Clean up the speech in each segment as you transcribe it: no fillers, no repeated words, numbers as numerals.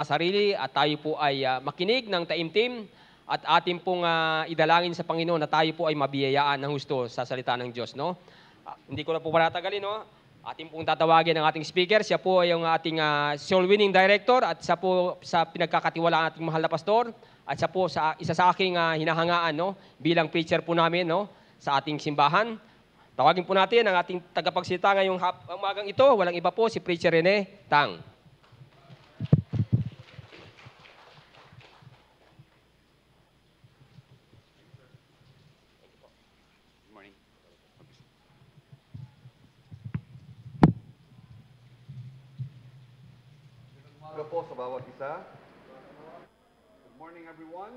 sarili at tayo po ay makinig ng taimtim at ating pong idalangin sa Panginoon na tayo po ay mabiyayaan ng husto sa salita ng Diyos. No? Hindi ko na po patatagalin. No? Ating pong tatawagin ang ating speaker. Siya po ay yung ating soul winning director at siya po sa pinagkakatiwalaan ating mahal na pastor at siya po isa sa aking hinahangaan bilang preacher po namin sa ating simbahan. Tawagin po natin ang ating tagapagsalita ngayong umagang ito. Walang iba po, si Preacher Rene Tang. Umaga po sa bawat isa. Good morning, everyone.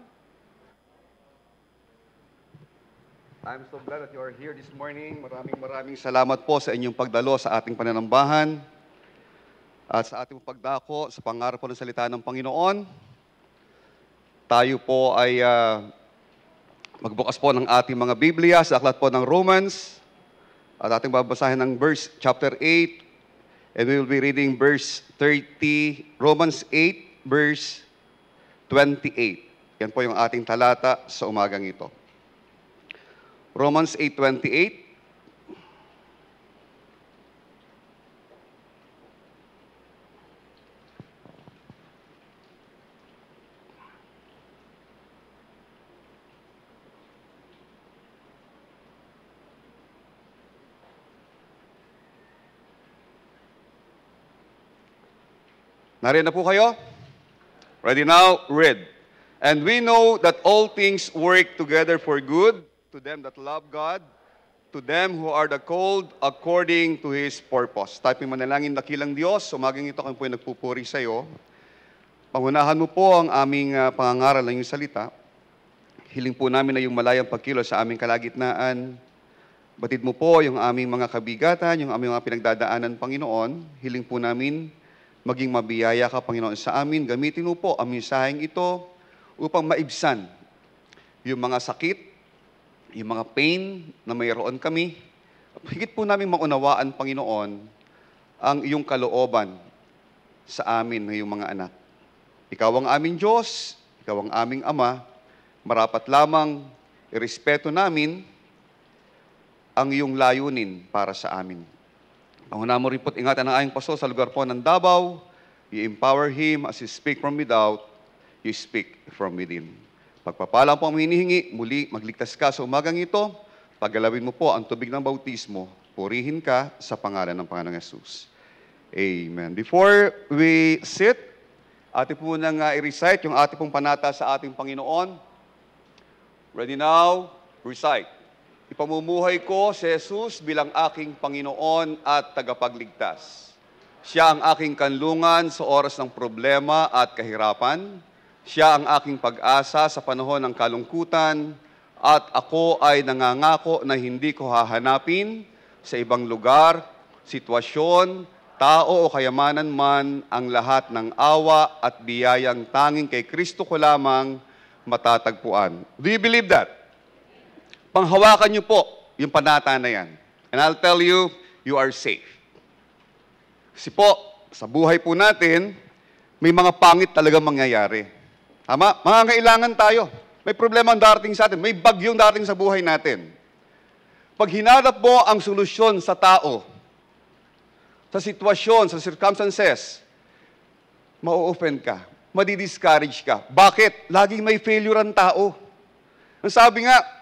I'm so glad that you are here this morning. Maraming salamat po sa inyong pagdalo sa ating pananambahan at sa ating pagdako sa pangarap po ng salita ng Panginoon. Tayo po ay magbukas po ng ating mga Biblia sa aklat po ng Romans at ating babasahin ng chapter 8, and we will be reading verse 30, Romans 8, verse 28. Yan po yung ating talata sa umagang ito. Romans 8:28. Nariyan na po kayo? Ready now? Read. And we know that all things work together for good to them that love God, to them who are the called according to His purpose. Tayo manalangin, dakilang Diyos, umagang ito kami po ay nagpupuri sa iyo. Pangunahan mo po ang aming pangangaral ng iyong salita. Hiling po namin na yung malayang pagkilos sa aming kalagitnaan. Batid mo po yung aming mga kabigatan, yung aming mga pinagdadaanan, Panginoon. Hiling po namin maging mabiyaya ka, Panginoon, sa amin. Gamitin mo po ang mensaheng ito upang maibsan yung mga sakit, yung mga pain na mayroon kami. Higit po namin maunawaan, Panginoon, ang iyong kalooban sa amin na yung mga anak. Ikaw ang aming Diyos, ikaw ang aming Ama, marapat lamang irespeto namin ang iyong layunin para sa amin. Panguna mo rin po't ingatan ang aking pastor sa lugar po ng Davao. You empower him as you speak from without, you speak from within. Pagpapala po ang hinihingi, muli magligtas ka sa umagang ito, paggalawin mo po ang tubig ng bautismo, purihin ka sa pangalan ng Panginoong Yesus. Amen. Before we sit, atin po nang i-recite yung ating pong panata sa ating Panginoon. Ready now? Recite. Ipamumuhay ko si Jesus bilang aking Panginoon at tagapagligtas. Siya ang aking kanlungan sa oras ng problema at kahirapan. Siya ang aking pag-asa sa panahon ng kalungkutan at ako ay nangangako na hindi ko hahanapin sa ibang lugar, sitwasyon, tao o kayamanan man ang lahat ng awa at biyayang tanging kay Kristo ko lamang matatagpuan. Do you believe that? Panghawakan niyo po yung panata na yan. And I'll tell you, you are safe. Kasi po, sa buhay po natin, may mga pangit talagang mangyayari. Tama? Mangangailangan tayo. May problema ang darating sa atin. May bagyong darating sa buhay natin. Pag hinarap mo ang solusyon sa tao, sa sitwasyon, sa circumstances, mau-offend ka, madi-discourage ka. Bakit? Laging may failure ang tao. Ang sabi nga,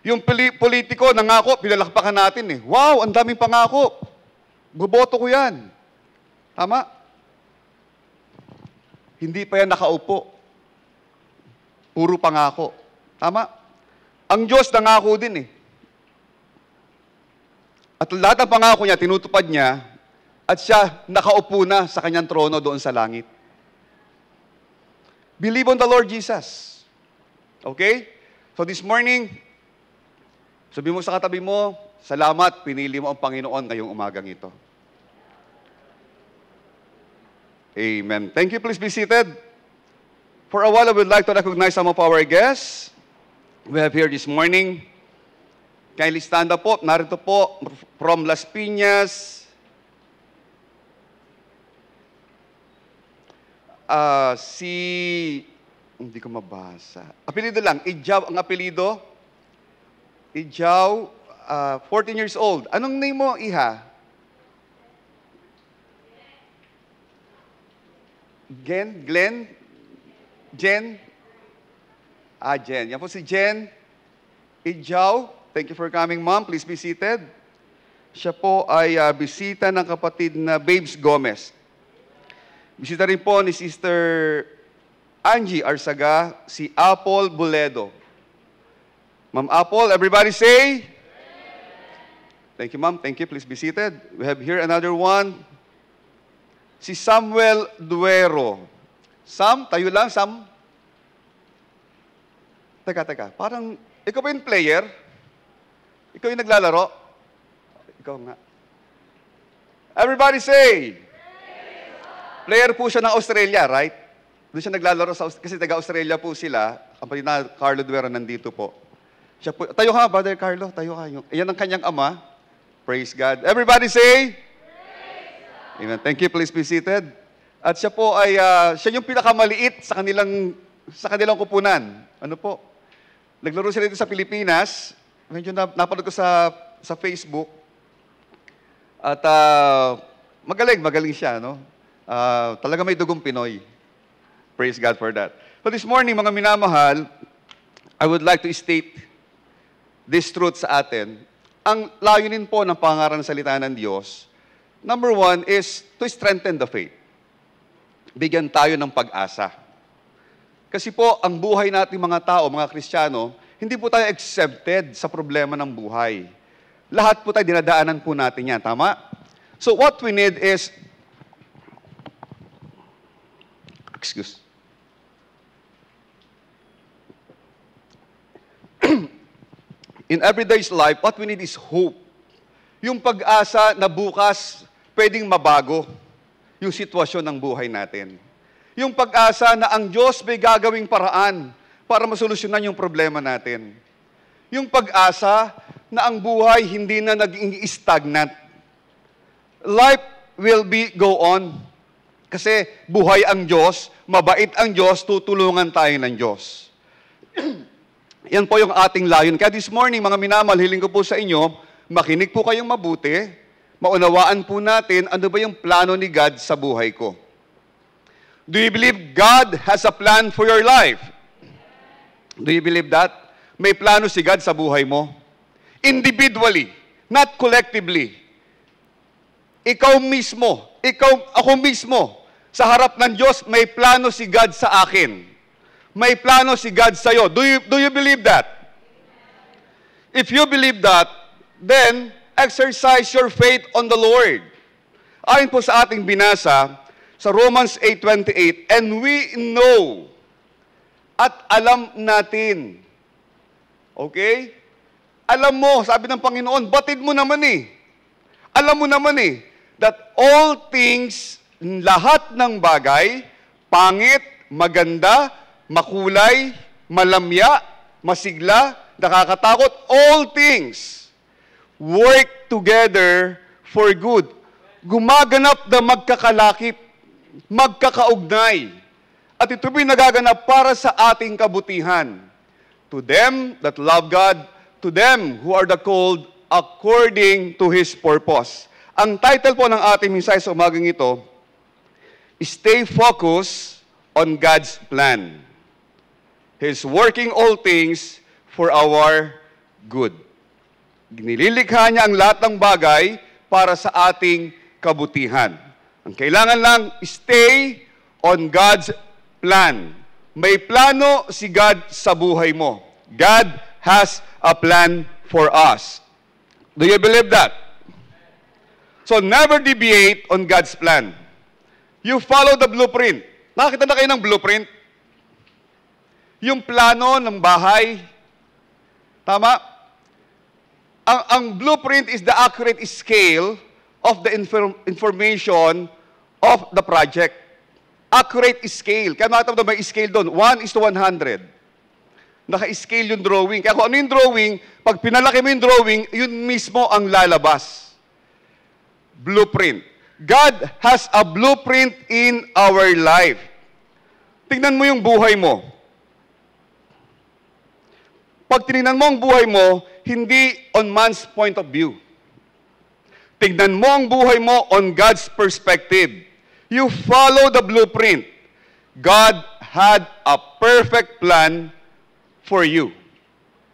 yung politiko, nangako, pinalakpakan natin eh. Wow, ang daming pangako. Boboto ko yan. Tama? Hindi pa yan nakaupo. Puro pangako. Tama? Ang Diyos nangako din eh. At lahat ng pangako niya, tinutupad niya, at siya nakaupo na sa kanyang trono doon sa langit. Believe on the Lord Jesus. Okay? So this morning, sabi mo sa katabi mo, salamat, pinili mo ang Panginoon ngayong umagang ito. Amen. Thank you. Please be seated. For a while, I would like to recognize some of our guests we have here this morning. Kindly stand up po. Narito po from Las Piñas, Hindi ko mabasa. Apelido lang. Ijaw ang apelido. Ijaw, 14 years old. Anong name mo, Iha? Glenn? Jen? Jen. Yan po si Jen Ijaw. Thank you for coming, ma'am. Please be seated. Siya po ay bisita ng kapatid na Babes Gomez. Bisita rin po ni Sister Angie Arsaga, si Apple Buledo. Ma'am Apple, everybody say? Thank you, ma'am. Thank you. Please be seated. We have here another one. Si Samuel Duero. Sam, tayo lang, Sam. Teka. Parang, ikaw ba yung player? Ikaw yung naglalaro? Ikaw nga. Everybody say! Player po siya ng Australia, right? Doon siya naglalaro kasi taga-Australia po sila. Ang pati na Carlo Duero nandito po. Siya po. Tayo ka, Brother Carlo. Tayo ka. Iyan ang kanyang ama. Praise God. Everybody say? Amen. Thank you. Please be seated. At siya po ay, siya yung pinakamaliit sa kanilang kupunan. Ano po? Naglaro sila dito sa Pilipinas. Medyo napanood ko sa Facebook. At magaling siya, no? Talaga may dugong Pinoy. Praise God for that. So this morning, mga minamahal, I would like to state this truth sa atin. Ang layunin po ng pangaral ng salita ng Diyos, number one is to strengthen the faith. Bigyan tayo ng pag-asa. Kasi po, ang buhay natin mga tao, mga Kristiyano, hindi po tayo exempted sa problema ng buhay. Lahat po tayo, dinadaanan po natin yan. Tama? So what we need is, in everyday's life, what we need is hope. Yung pag-asa na bukas pwedeng mabago yung sitwasyon ng buhay natin. Yung pag-asa na ang Diyos may gagawing paraan para masolusyonan yung problema natin. Yung pag-asa na ang buhay hindi na naging stagnant. Life will go on. Kasi buhay ang Diyos, mabait ang Diyos, tutulungan tayo ng Diyos. Yan po yung ating layunin. Kaya this morning, mga minamahal, hiling ko po sa inyo, makinig po kayong mabuti, maunawaan po natin ano ba yung plano ni God sa buhay ko. Do you believe God has a plan for your life? Do you believe that? May plano si God sa buhay mo? Individually, not collectively. Ikaw mismo, ako mismo, sa harap ng Diyos, may plano si God sa akin. May plano si God sa iyo. Do you believe that? If you believe that, then exercise your faith on the Lord. Ayon po sa ating binasa sa Romans 8:28, and we know at alam natin. Okay? Alam mo, sabi ng Panginoon, batid mo naman eh. Alam mo naman eh, that all things, lahat ng bagay, pangit, maganda, makulay, malamya, masigla, nakakatakot, all things work together for good. Gumaganap na magkakalakip, magkakaugnay. At ito po'y nagaganap para sa ating kabutihan. To them that love God, to them who are the called according to His purpose. Ang title po ng ating mensahe sa umagang ito, Stay Focused on God's Plan. He's working all things for our good. Nililikha niya ang lahat ng bagay para sa ating kabutihan. Ang kailangan lang, stay on God's plan. May plano si God sa buhay mo. God has a plan for us. Do you believe that? So never deviate on God's plan. You follow the blueprint. Nakakita na kayo ng blueprint? Yung plano ng bahay. Tama? Ang blueprint is the accurate scale of the information of the project. Accurate scale. Kaya nakita mo may scale doon. 1:100. Naka-scale yung drawing. Kaya kung ano yung drawing, pag pinalaki mo yung drawing, yun mismo ang lalabas. Blueprint. God has a blueprint in our life. Tingnan mo yung buhay mo. Pag tinignan mo ang buhay mo, hindi on man's point of view. Tingnan mo ang buhay mo on God's perspective. You follow the blueprint. God had a perfect plan for you.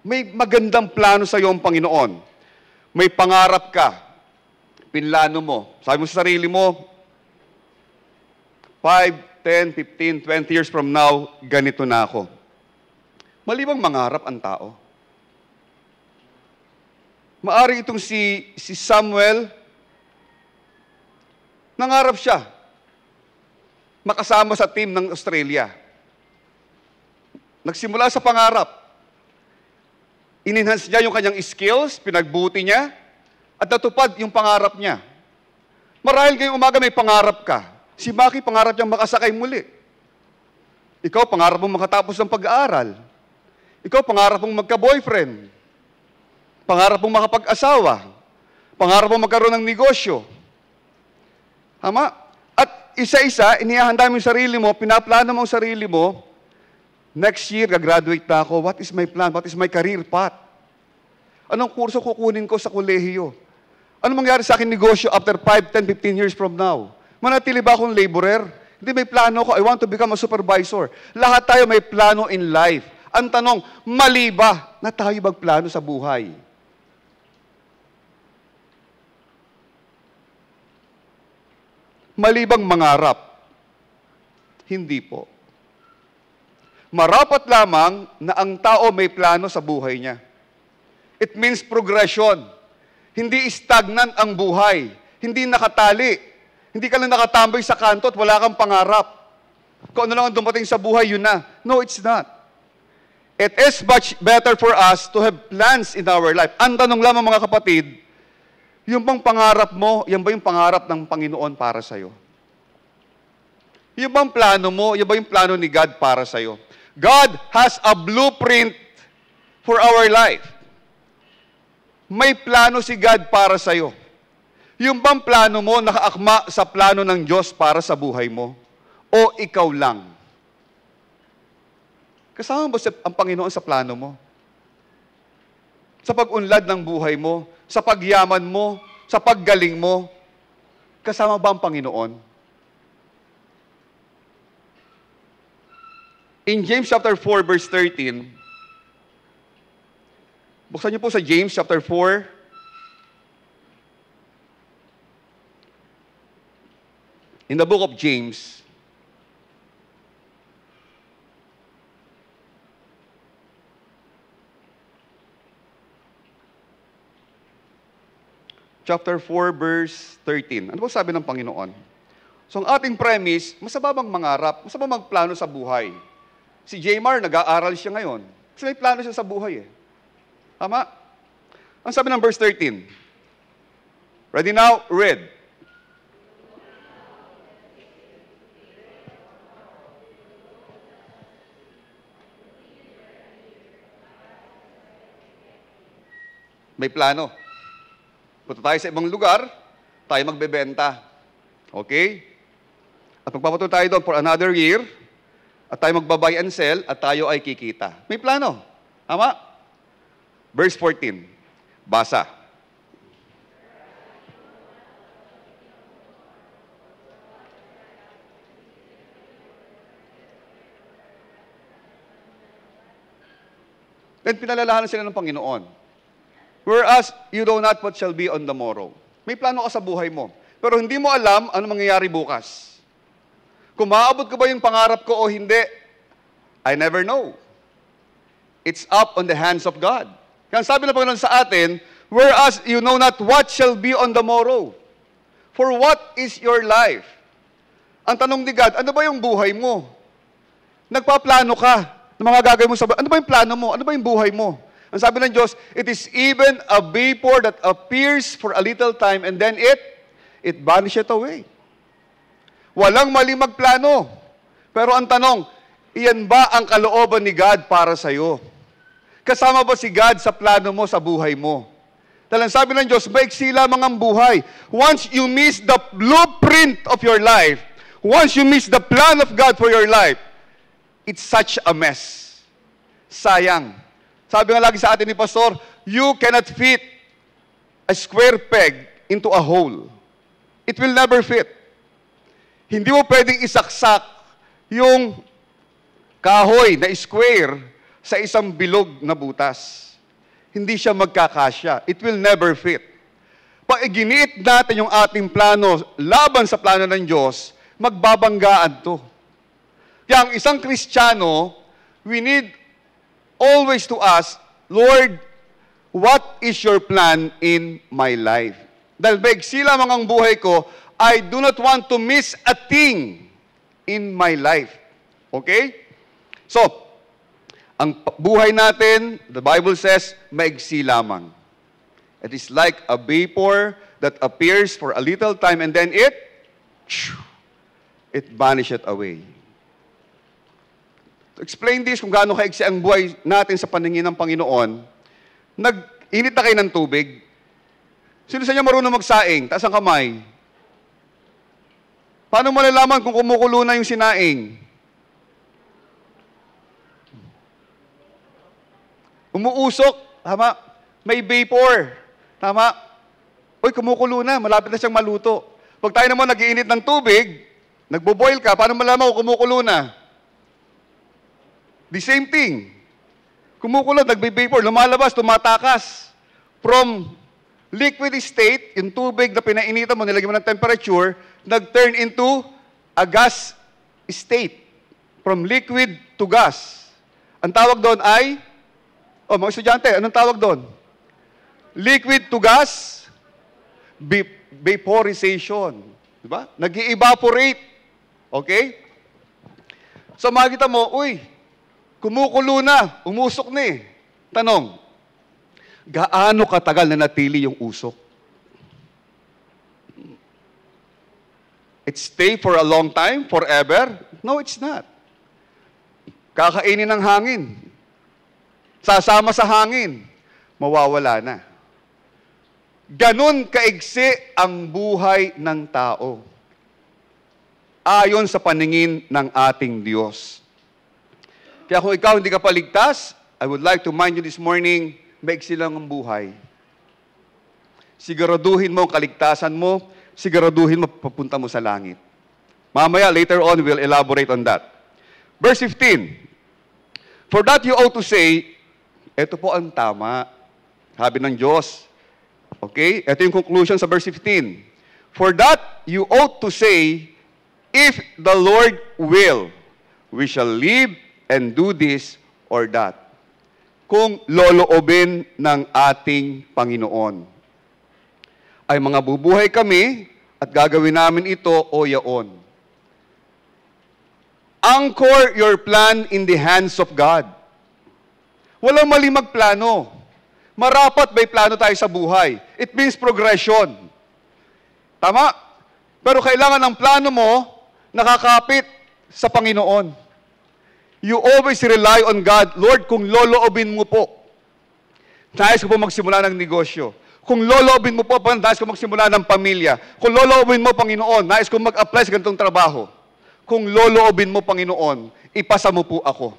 May magandang plano sa iyo ang Panginoon. May pangarap ka. Pinlano mo. Sabi mo sa sarili mo, 5, 10, 15, 20 years from now, ganito na ako. Mali bang mangarap ang tao? Maari itong si Samuel, nangarap siya makasama sa team ng Australia. Nagsimula sa pangarap. In-enhance niya yung kanyang skills, pinagbuti niya, at natupad yung pangarap niya. Marahil ngayong umaga may pangarap ka. Si Maki, pangarap niyang makasakay muli. Ikaw, pangarap mong makatapos ng pag-aaral. Ikaw, pangarap mong magka-boyfriend. Pangarap mong makapag-asawa. Pangarap mong magkaroon ng negosyo. Tama? At isa-isa, inihahanda mo yung sarili mo, pinaplano mo ang sarili mo, next year, gagraduate na ako. What is my plan? What is my career path? Anong kurso kukunin ko sa kolehiyo? Ano mangyari sa akin negosyo after 5, 10, 15 years from now? Manatili ba akong laborer? Hindi, may plano ko. I want to become a supervisor. Lahat tayo may plano in life. Ang tanong, mali ba na tayo magplano sa buhay? Mali bang mangarap? Hindi po. Marapat lamang na ang tao may plano sa buhay niya. It means progression. Hindi stagnant ang buhay. Hindi nakatali. Hindi ka lang nakatambay sa kanto at wala kang pangarap. Kung ano lang ang dumating sa buhay, yun na. No, it's not. It is much better for us to have plans in our life. Ang tanong lamang mga kapatid, yung bang pangarap mo, yan ba yung pangarap ng Panginoon para sa'yo? Yung bang plano mo, yan ba yung plano ni God para sa'yo? God has a blueprint for our life. May plano si God para sa'yo. Yung bang plano mo nakaakma sa plano ng Diyos para sa buhay mo? O ikaw lang? Kasama ba ang Panginoon sa plano mo? Sa pag-unlad ng buhay mo, sa pagyaman mo, sa paggaling mo, kasama ba ang Panginoon? In James chapter 4, verse 13, buksan niyo po sa James chapter 4, in the book of James, chapter 4, verse 13. Ano po sabi ng Panginoon? So, ang ating premise, masama bang mangarap? Masama magplano sa buhay? Si Jmar, nag-aaral siya ngayon. Kasi may plano siya sa buhay eh. Tama? Ang sabi ng verse 13. Ready now? Read. May plano. Punta tayo sa ibang lugar, tayo magbebenta. Okay? At magpapatuloy tayo doon for another year, at tayo magbabuy and sell, at tayo ay kikita. May plano. Tama? Verse 14. Basa. Then pinalalahanan sila ng Panginoon. Whereas, you know not what shall be on the morrow. May plano ka sa buhay mo. Pero hindi mo alam ano mangyayari bukas. Kung maaabot ko ba yung pangarap ko o hindi, I never know. It's up on the hands of God. Kaya sabi ng Panginoon sa atin, whereas you know not what shall be on the morrow. For what is your life? Ang tanong ni God, ano ba yung buhay mo? Nagpaplano ka ng mga gagawin mo sa buhay. Ano ba yung plano mo? Ano ba yung buhay mo? Ang sabi ng Diyos, it is even a vapor that appears for a little time and then it vanisheth away. Walang mali magplano. Pero ang tanong, iyan ba ang kalooban ni God para sa iyo? Kasama ba si God sa plano mo sa buhay mo? Dahil sabi ng Diyos, maiksi lamang ang buhay. Once you miss the blueprint of your life, once you miss the plan of God for your life, it's such a mess. Sayang. Sabi nga lagi sa atin ni Pastor, you cannot fit a square peg into a hole. It will never fit. Hindi mo pwedeng isaksak yung kahoy na square sa isang bilog na butas. Hindi siya magkakasya. It will never fit. Pag iginiit natin yung ating plano laban sa plano ng Diyos, magbabanggaan to. Kaya ang isang Kristiyano, we need always to ask, Lord, what is your plan in my life? Dahil maigsi lamang ang buhay ko, I do not want to miss a thing in my life. Okay? So, ang buhay natin, the Bible says, maigsi lamang. It is like a vapor that appears for a little time and then it vanishes away. To explain this, kung gaano kaigsi ang buhay natin sa paningin ng Panginoon, nag-init na kayo ng tubig. Sino sa inyo marunong magsaing? Taas ang kamay. Paano malalaman kung kumukulo na yung sinaing? Umuusok. Tama. May vapor. Tama. Uy, kumukulo na. Malapit na siyang maluto. Pag tayo naman nag-iinit ng tubig, nagbo-boil ka, paano malalaman kung kumukulo na? The same thing. Kumukulo, nagbe-vapor, lumalabas, tumatakas. From liquid state, yung tubig na pinainitan mo, nilagyan mo ng temperature, nag-turn into a gas state. From liquid to gas. Ang tawag doon ay, mga estudyante, anong tawag doon? Liquid to gas, vaporization. Diba? Nag-i-evaporate. Okay? So makikita mo, uy, kumukulo na, umusok na eh. Tanong, gaano katagal na natili yung usok? It stay for a long time, forever? No, it's not. Kakainin ng hangin. Sasama sa hangin. Mawawala na. Ganon kaigsi ang buhay ng tao. Ayon sa paningin ng ating Diyos. Kaya kung ikaw hindi ka paligtas, I would like to remind you this morning, maigsi lang ang buhay. Siguraduhin mo ang kaligtasan mo, siguraduhin mo papunta mo sa langit. Mamaya, later on, we'll elaborate on that. Verse 15, for that you ought to say, ito po ang tama, sabi ng Diyos. Okay? Ito yung conclusion sa verse 15. For that you ought to say, if the Lord will, we shall live and do this or that. Kung loloobin ng ating Panginoon. Ay mga bubuhay kami at gagawin namin ito o yaon. Anchor your plan in the hands of God. Walang mali magplano. Marapat may plano tayo sa buhay. It means progression. Tama? Pero kailangan ang plano mo nakakapit sa Panginoon. You always rely on God. Lord, kung loloobin mo po, nais ko po magsimula ng negosyo. Kung loloobin mo po, nais ko magsimula ng pamilya. Kung loloobin mo, Panginoon, nais ko mag-apply sa ganitong trabaho. Kung loloobin mo, Panginoon, ipasa mo po ako.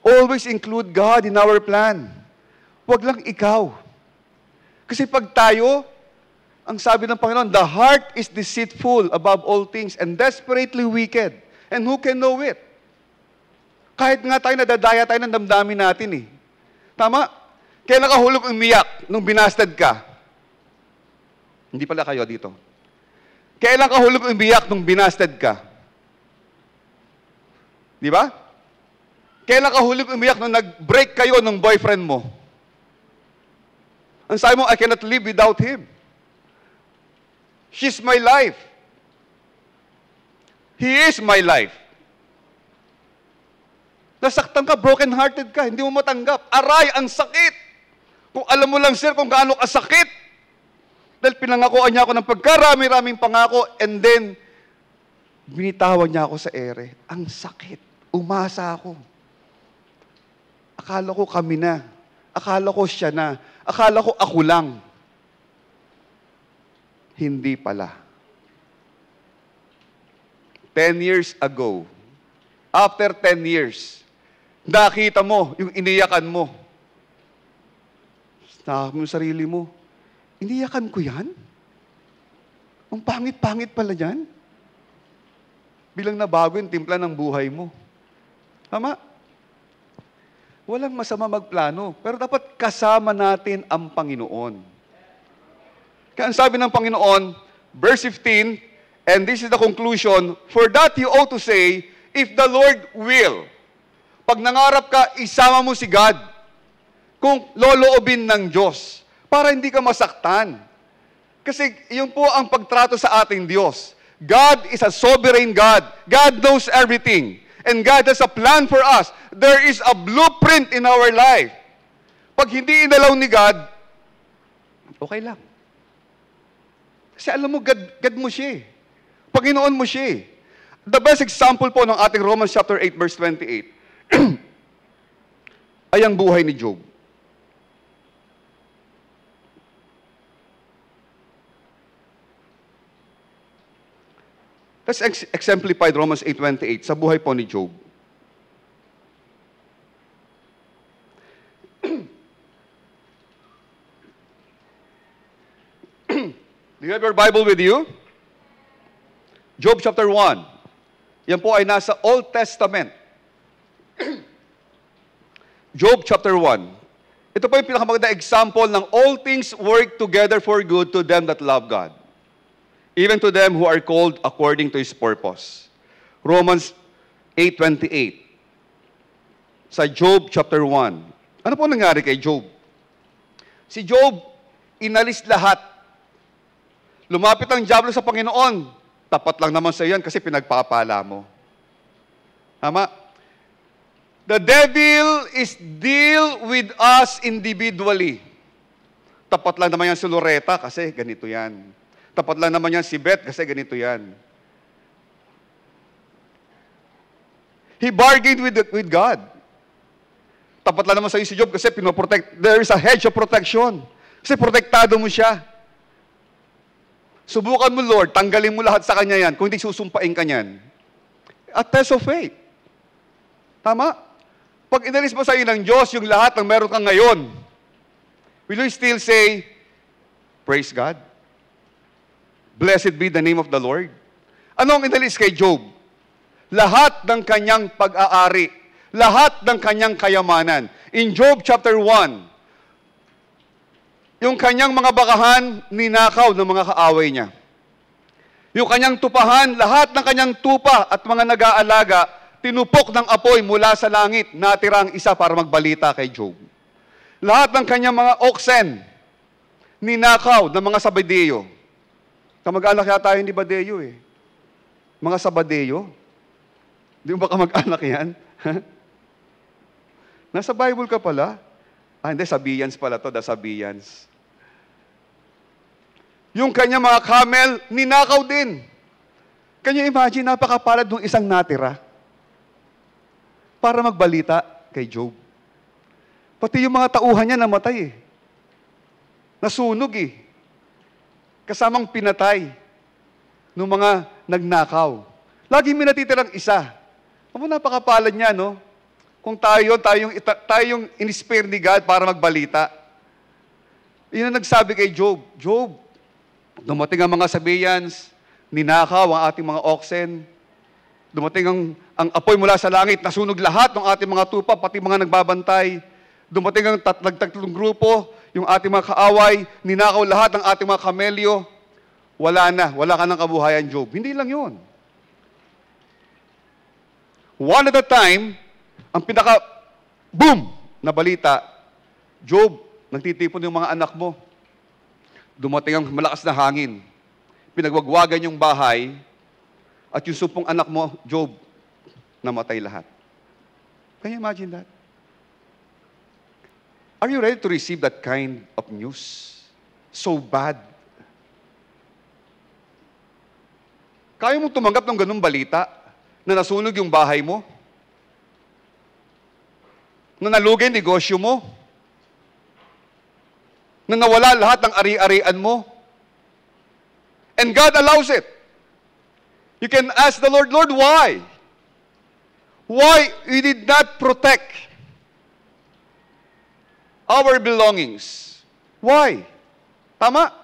Always include God in our plan. Huwag lang ikaw. Kasi pag tayo, ang sabi ng Panginoon, the heart is deceitful above all things and desperately wicked. And who can know it? Kahit nga tayo nadadaya tayo ng damdamin natin eh. Tama? Kaya nakahulog umiyak nung binasted ka. Hindi pala kayo dito. Kailan kahulog umiyak nung binasted ka? Di ba? Kailan kahulog umiyak nung nag-break kayo ng boyfriend mo? Ang sabi mo, I cannot live without him. She's my life. He is my life. Nasaktan ka, broken-hearted ka, hindi mo matanggap. Aray, ang sakit! Kung alam mo lang, sir, kung gaano kasakit. Dahil pinangakuan niya ako ng pagkarami-raming pangako, and then, binitawan niya ako sa ere. Ang sakit. Umasa ako. Akala ko kami na. Akala ko siya na. Akala ko ako lang. Hindi pala. 10 years ago, after 10 years, nakita mo yung iniyakan mo. Nakakita mo yung sarili mo, iniyakan ko yan? Ang pangit-pangit pala yan. Bilang nabago yung timpla ng buhay mo. Tama? Walang masama magplano, pero dapat kasama natin ang Panginoon. Kaya ang sabi ng Panginoon, verse 15, and this is the conclusion, for that you ought to say, if the Lord will. Pag nangarap ka, isama mo si God. Kung loloobin ng Diyos, para hindi ka masaktan. Kasi yun po ang pagtrato sa ating Diyos. God is a sovereign God. God knows everything. And God has a plan for us. There is a blueprint in our life. Pag hindi inalaw ni God, okay lang. Kasi alam mo, God mo siya. Panginoon mo siya. The best example po ng ating Romans chapter 8, verse 28, ay ang buhay ni Job. Let's exemplify Romans 8:28 sa buhay po ni Job. Do you have your Bible with you? Job chapter 1. Yan po ay nasa Old Testament. Job chapter 1. Ito po yung pinakamaganda example ng all things work together for good to them that love God, even to them who are called according to His purpose. Romans 8:28. Sa Job chapter 1. Ano po nangyari kay Job? Si Job, inalis lahat. Lumapit ang diablo sa Panginoon. Tapat lang naman sa iyan kasi pinagpapala mo. Tama? The devil is deal with us individually. Tapat lang naman yan si Loretta kasi ganito yan. Tapat lang naman yan si Beth kasi ganito yan. He bargained with God. Tapat lang naman sa iyo si Job kasi pinoprotect. There is a hedge of protection. Kasi protektado mo siya. Subukan mo, Lord, tanggalin mo lahat sa kanya yan, kung hindi susumpain ka niyan. A test of faith. Tama? Pag inalis mo sa iyo ng Diyos yung lahat ng meron kang ngayon, will you still say, praise God? Blessed be the name of the Lord. Ano ang inalis kay Job? Lahat ng kanyang pag-aari, lahat ng kanyang kayamanan. In Job chapter 1, yung kanyang mga bakahan, ninakaw ng mga kaaway niya. Yung kanyang tupahan, lahat ng kanyang tupa at mga nag-aalaga, tinupok ng apoy mula sa langit, natira ang isa para magbalita kay Job. Lahat ng kanyang mga oxen, ninakaw ng mga Sabadeyo. Kamag-anak yata yun ni Badeyo eh. Mga Sabadeyo. Di ba kamag-anak yan? Nasa Bible ka pala. Hindi, Sabiyans pala to, the Sabiyans. Yung kanya mga camel, ninakaw din. Can you imagine, napakapalad ng isang natira para magbalita kay Job. Pati yung mga tauhan niya namatay eh. Nasunog eh. Kasamang pinatay ng mga nagnakaw. Lagi may natitirang isa. Ano napakapalad niya, no? Kung tayong in-spare ni God para magbalita. Yun ang nagsabi kay Job. Job, dumating ang mga Sabaeans, ninakaw ang ating mga oxen, dumating ang apoy mula sa langit, nasunog lahat ng ating mga tupa, pati mga nagbabantay. Dumating ang nagtatlong grupo, yung ating mga kaaway, ninakaw lahat ng ating mga kamelyo. Wala na, wala ka ng kabuhayan, Job. Hindi lang yun. One at a time, ang pinaka-boom na balita, Job, nagtitipon yung mga anak mo. Dumating ang malakas na hangin. Pinagwagwagan yung bahay, at yung 10 anak mo, Job, namatay lahat. Can you imagine that? Are you ready to receive that kind of news? So bad. Kaya mo tumanggap ng ganung balita na nasunog yung bahay mo? Na nalugay negosyo mo? Na nawala lahat ng ari-arian mo? And God allows it. You can ask the Lord, Lord, why? Why we did not protect our belongings? Why? Tama?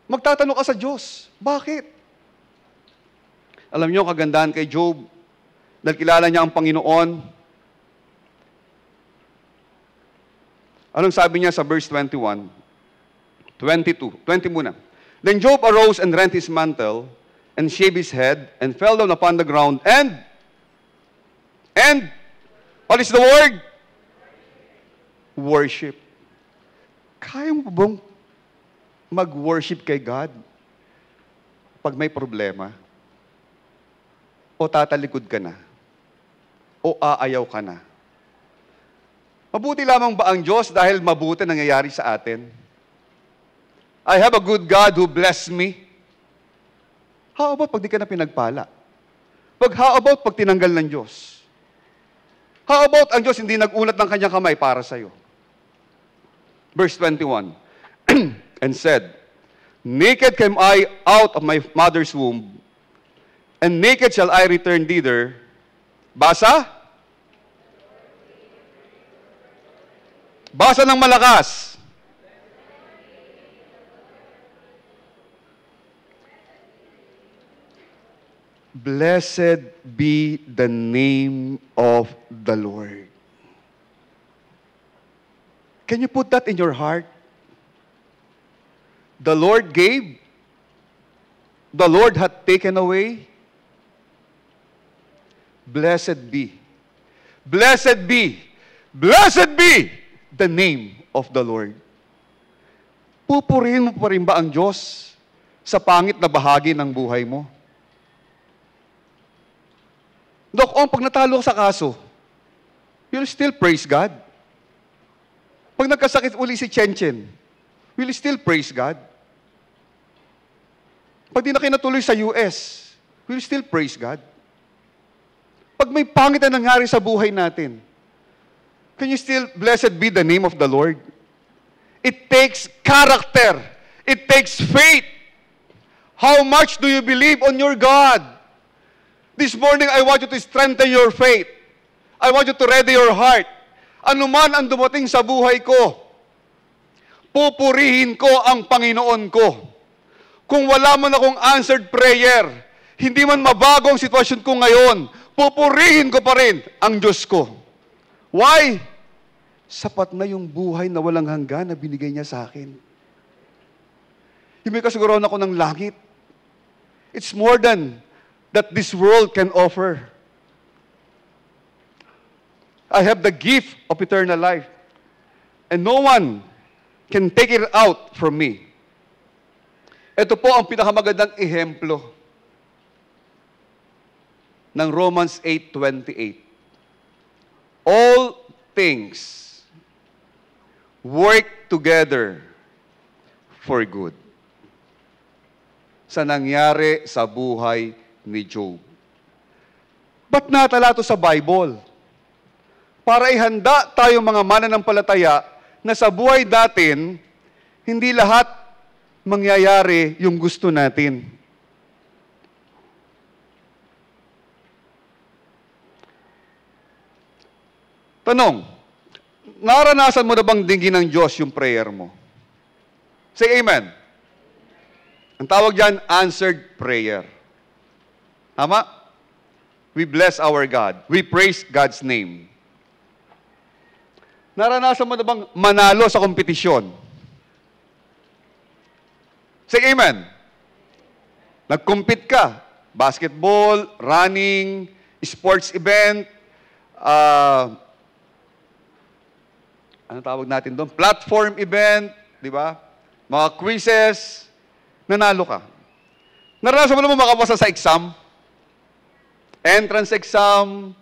Magtatanong ka sa Diyos. Bakit? Alam niyo, kagandahan kay Job, dahil kilala niya ang Panginoon. Anong sabi niya sa verse 21? 20 muna. Then Job arose and rent his mantle, and shaved his head, and fell down upon the ground, and, what is the word? Worship. Kaya mo bang mag-worship kay God pag may problema? O tatalikod ka na? O aayaw ka na? Mabuti lamang ba ang Diyos dahil mabuti nangyayari sa atin? I have a good God who blessed me. How about pag di ka na pinagpala? How about pag tinanggal ng Diyos? How about ang Diyos hindi nag-unat ng kanyang kamay para sa'yo? Verse 21, and said, naked came I out of my mother's womb, and naked shall I return thither. Basa? Basa ng malakas. Blessed be the name of the Lord. Can you put that in your heart? The Lord gave. The Lord hath taken away. Blessed be. Blessed be. Blessed be the name of the Lord. Pupurihin mo pa rin ba ang Diyos sa pangit na bahagi ng buhay mo? Dok, pag natalo ka sa kaso, you'll still praise God. Pag nagkasakit uli si Chen, will you still praise God? Pag di na kayo natuloy sa US, will you still praise God? Pag may pangit na nangyari sa buhay natin, can you still, blessed be the name of the Lord? It takes character. It takes faith. How much do you believe on your God? This morning, I want you to strengthen your faith. I want you to ready your heart. Ano man ang dumating sa buhay ko, pupurihin ko ang Panginoon ko. Kung wala man akong answered prayer, hindi man mabago ang sitwasyon ko ngayon, pupurihin ko pa rin ang Diyos ko. Why? Sapat na yung buhay na walang hanggan na binigay niya sa akin. Hindi kasiguruhan ako ng langit. It's more than that this world can offer. I have the gift of eternal life. And no one can take it out from me. Ito po ang pinakamagandang ehemplo ng Romans 8:28. All things work together for good. Sa nangyari sa buhay ni Job. Ba't natala ito sa Bible? Para ihanda tayo mga mananampalataya na sa buhay natin, hindi lahat mangyayari yung gusto natin. Tanong, naranasan mo na bang dinggin ng Diyos yung prayer mo? Say amen. Ang tawag dyan, answered prayer. Tama? We bless our God. We praise God's name. Naranasan mo na bang manalo sa kompetisyon? Say amen. Nag-compete ka. Basketball, running, sports event, ano tawag natin doon? Platform event, di ba? Mga quizzes, nanalo ka. Naranasan mo naman makapasa sa exam? Entrance exam,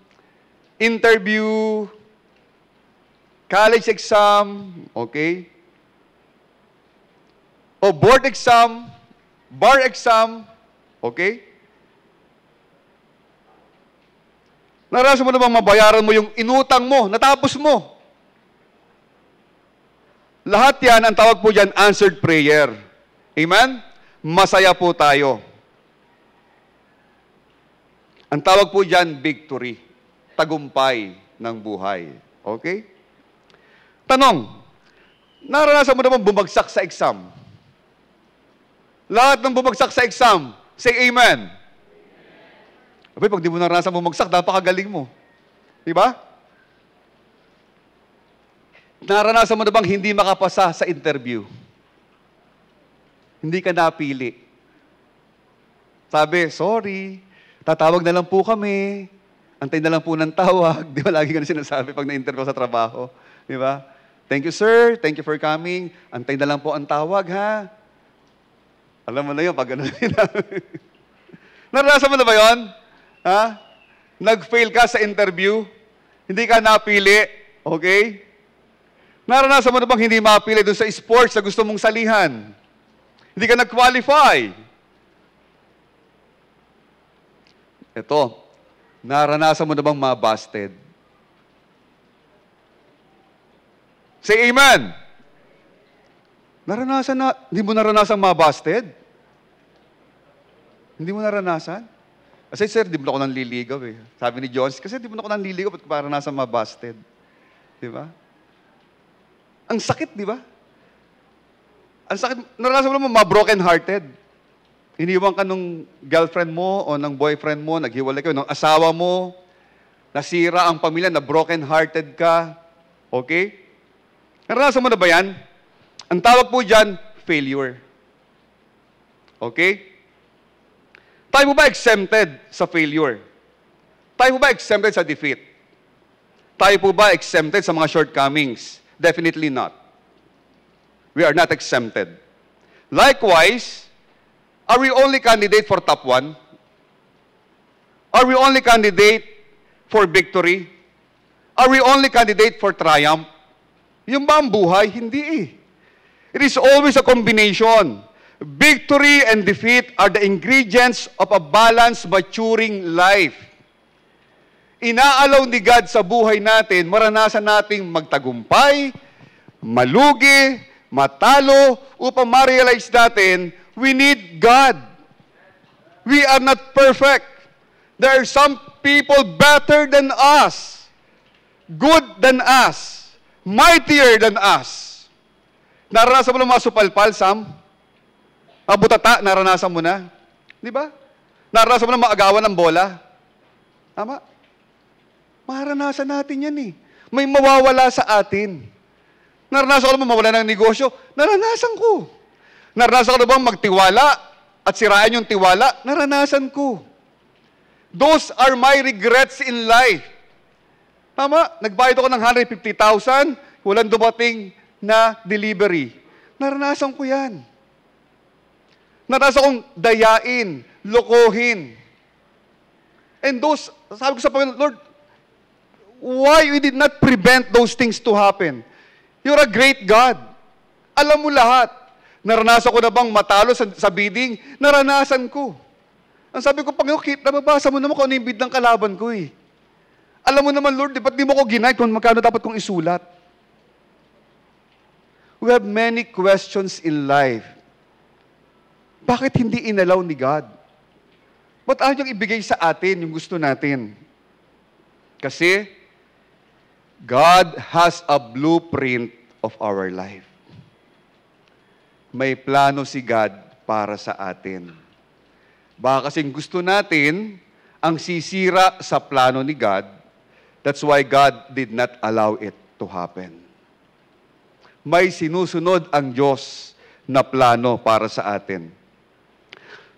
interview, college exam, okay? O board exam, bar exam, okay? Naranasan mo naman mabayaran mo yung inutang mo, natapos mo. Lahat yan, ang tawag po dyan, answered prayer. Amen? Masaya po tayo. Ang tawag po dyan, victory. tagumpay ng buhay. Okay? Tanong, naranasan mo na bang bumagsak sa exam? Lahat ng bumagsak sa exam, say amen. Abay, pag di mo naranasan bumagsak, napakagaling mo. Di ba? Naranasan mo na bang hindi makapasa sa interview? Hindi ka napili. Sabi, sorry, tatawag na lang po kami. Antay na lang po ng tawag. Di ba lagi ka na sinasabi pag na-interview sa trabaho? Di ba? Thank you, sir. Thank you for coming. Antay na lang po ang tawag, ha? Alam mo na yun, pag ano naranasan mo na ba yun? Ha? Nag-fail ka sa interview? Hindi ka napili? Okay? Naranasan mo na bang hindi mapili doon sa sports na gusto mong salihan? Hindi ka nag-qualify? Ito, naranasan mo na bang ma-busted? Say amen! Naranasan na, hindi mo naranasan ma-busted? Hindi mo naranasan? Kasi sir, di mo na ako nanliligaw eh. Sabi ni Jones, kasi di mo na ako nanliligaw, ba't para nasa ma-busted? Di ba? Ang sakit, di ba? Ang sakit, naranasan mo naman ma-broken hearted. Iniwan ka nung girlfriend mo o ng boyfriend mo, naghiwalay kayo, ng asawa mo, nasira ang pamilya, na broken hearted ka. Okay? Naranasan mo na ba yan? Ang tawag po dyan, failure. Okay? Tayo po ba exempted sa failure? Tayo po ba exempted sa defeat? Tayo po ba exempted sa mga shortcomings? Definitely not. We are not exempted. Likewise, are we only candidate for top 1? Are we only candidate for victory? Are we only candidate for triumph? Yung ba ang buhay? Hindi eh. It is always a combination. Victory and defeat are the ingredients of a balanced, maturing life. Inaalaw ni God sa buhay natin, maranasan nating magtagumpay, malugi, matalo, upang ma-realize natin, we need God. We are not perfect. There are some people better than us, good than us, mightier than us. Naranasan mo na mga supalpal, Sam? Butata, naranasan mo na? Di ba? Naranasan mo na maagawan ng bola? Tama? Maranasan natin yan eh. May mawawala sa atin. Naranasan ko na mawala ng negosyo? Naranasan ko. Naranasan ko na bang magtiwala at sirain yung tiwala? Naranasan ko. Those are my regrets in life. Tama? Nagbayad ako ng 150,000, walang dumating na delivery. Naranasan ko yan. Naranasan kong dayain, lokohin. And those, sabi ko sa Panginoon, Lord, why we did not prevent those things to happen? You're a great God. Alam mo lahat. Naranasan ko na bang matalo sa bidding? Naranasan ko. Ang sabi ko, Panginoon, nababasa mo naman kung ano yung bid ng kalaban ko eh. Alam mo naman, Lord, ba't di mo ko ginay kung magkano dapat kong isulat? We have many questions in life. Bakit hindi inalaw ni God? Ba't ayaw niyang ibigay sa atin yung gusto natin? Kasi, God has a blueprint of our life. May plano si God para sa atin. Baka kasing gusto natin ang sisira sa plano ni God. That's why God did not allow it to happen. May sinusunod ang Diyos na plano para sa atin.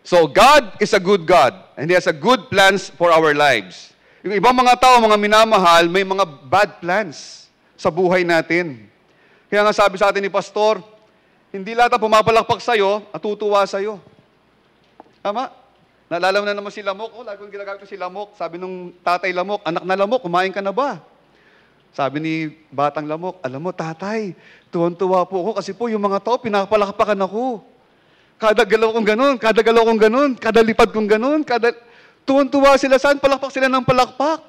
So, God is a good God, and He has a good plans for our lives. Yung ibang mga tao, mga minamahal, may mga bad plans sa buhay natin. Kaya nga sabi sa atin ni Pastor, hindi lahat ang pumapalakpak sa'yo at tutuwa sa'yo. Tama? Naalala mo na naman si Lamok. Lagi kong ginagamit ko si Lamok. Sabi nung tatay Lamok, anak na Lamok, kumain ka na ba? Sabi ni batang Lamok, alam mo tatay, tuwan-tuwa po ako kasi po yung mga tao, pinapalakpakan ako. Kada galaw kong ganun, kada galaw kong ganun, kada lipad kong ganun, tuwan-tuwa sila, saan palakpak sila ng palakpak.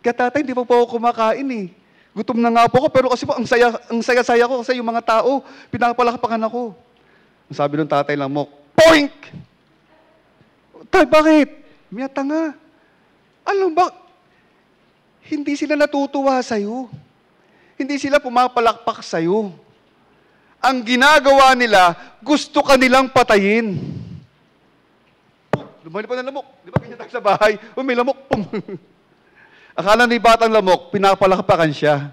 Kaya tatay, hindi pa po ako kumakain eh. Gutom na nga po ako, pero kasi po, ang saya-saya ko kasi yung mga tao, pinapalakpakan ako. Ang sabi ng tatay Lamok, poink! Tay, bakit? Miyata nga. Alam ba, hindi sila natutuwa sa'yo. Hindi sila pumapalakpak sa'yo. Ang ginagawa nila, gusto ka nilang patayin. Lumali pa ng lamok. Di ba ganyan tayo sa bahay? May lamok. Pum. Akala ni batang lamok, pinapalakpakan siya.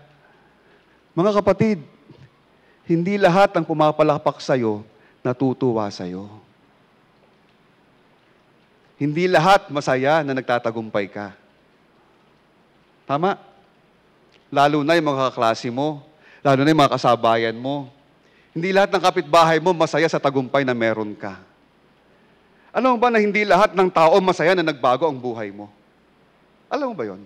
Mga kapatid, hindi lahat ng pumapalakpak sa'yo, natutuwa sa'yo. Hindi lahat masaya na nagtatagumpay ka. Tama? Lalo na yung mga kaklase mo, lalo na yung mga kasabayan mo. Hindi lahat ng kapitbahay mo masaya sa tagumpay na meron ka. Alam mo ba na hindi lahat ng tao masaya na nagbago ang buhay mo? Alam mo ba yon?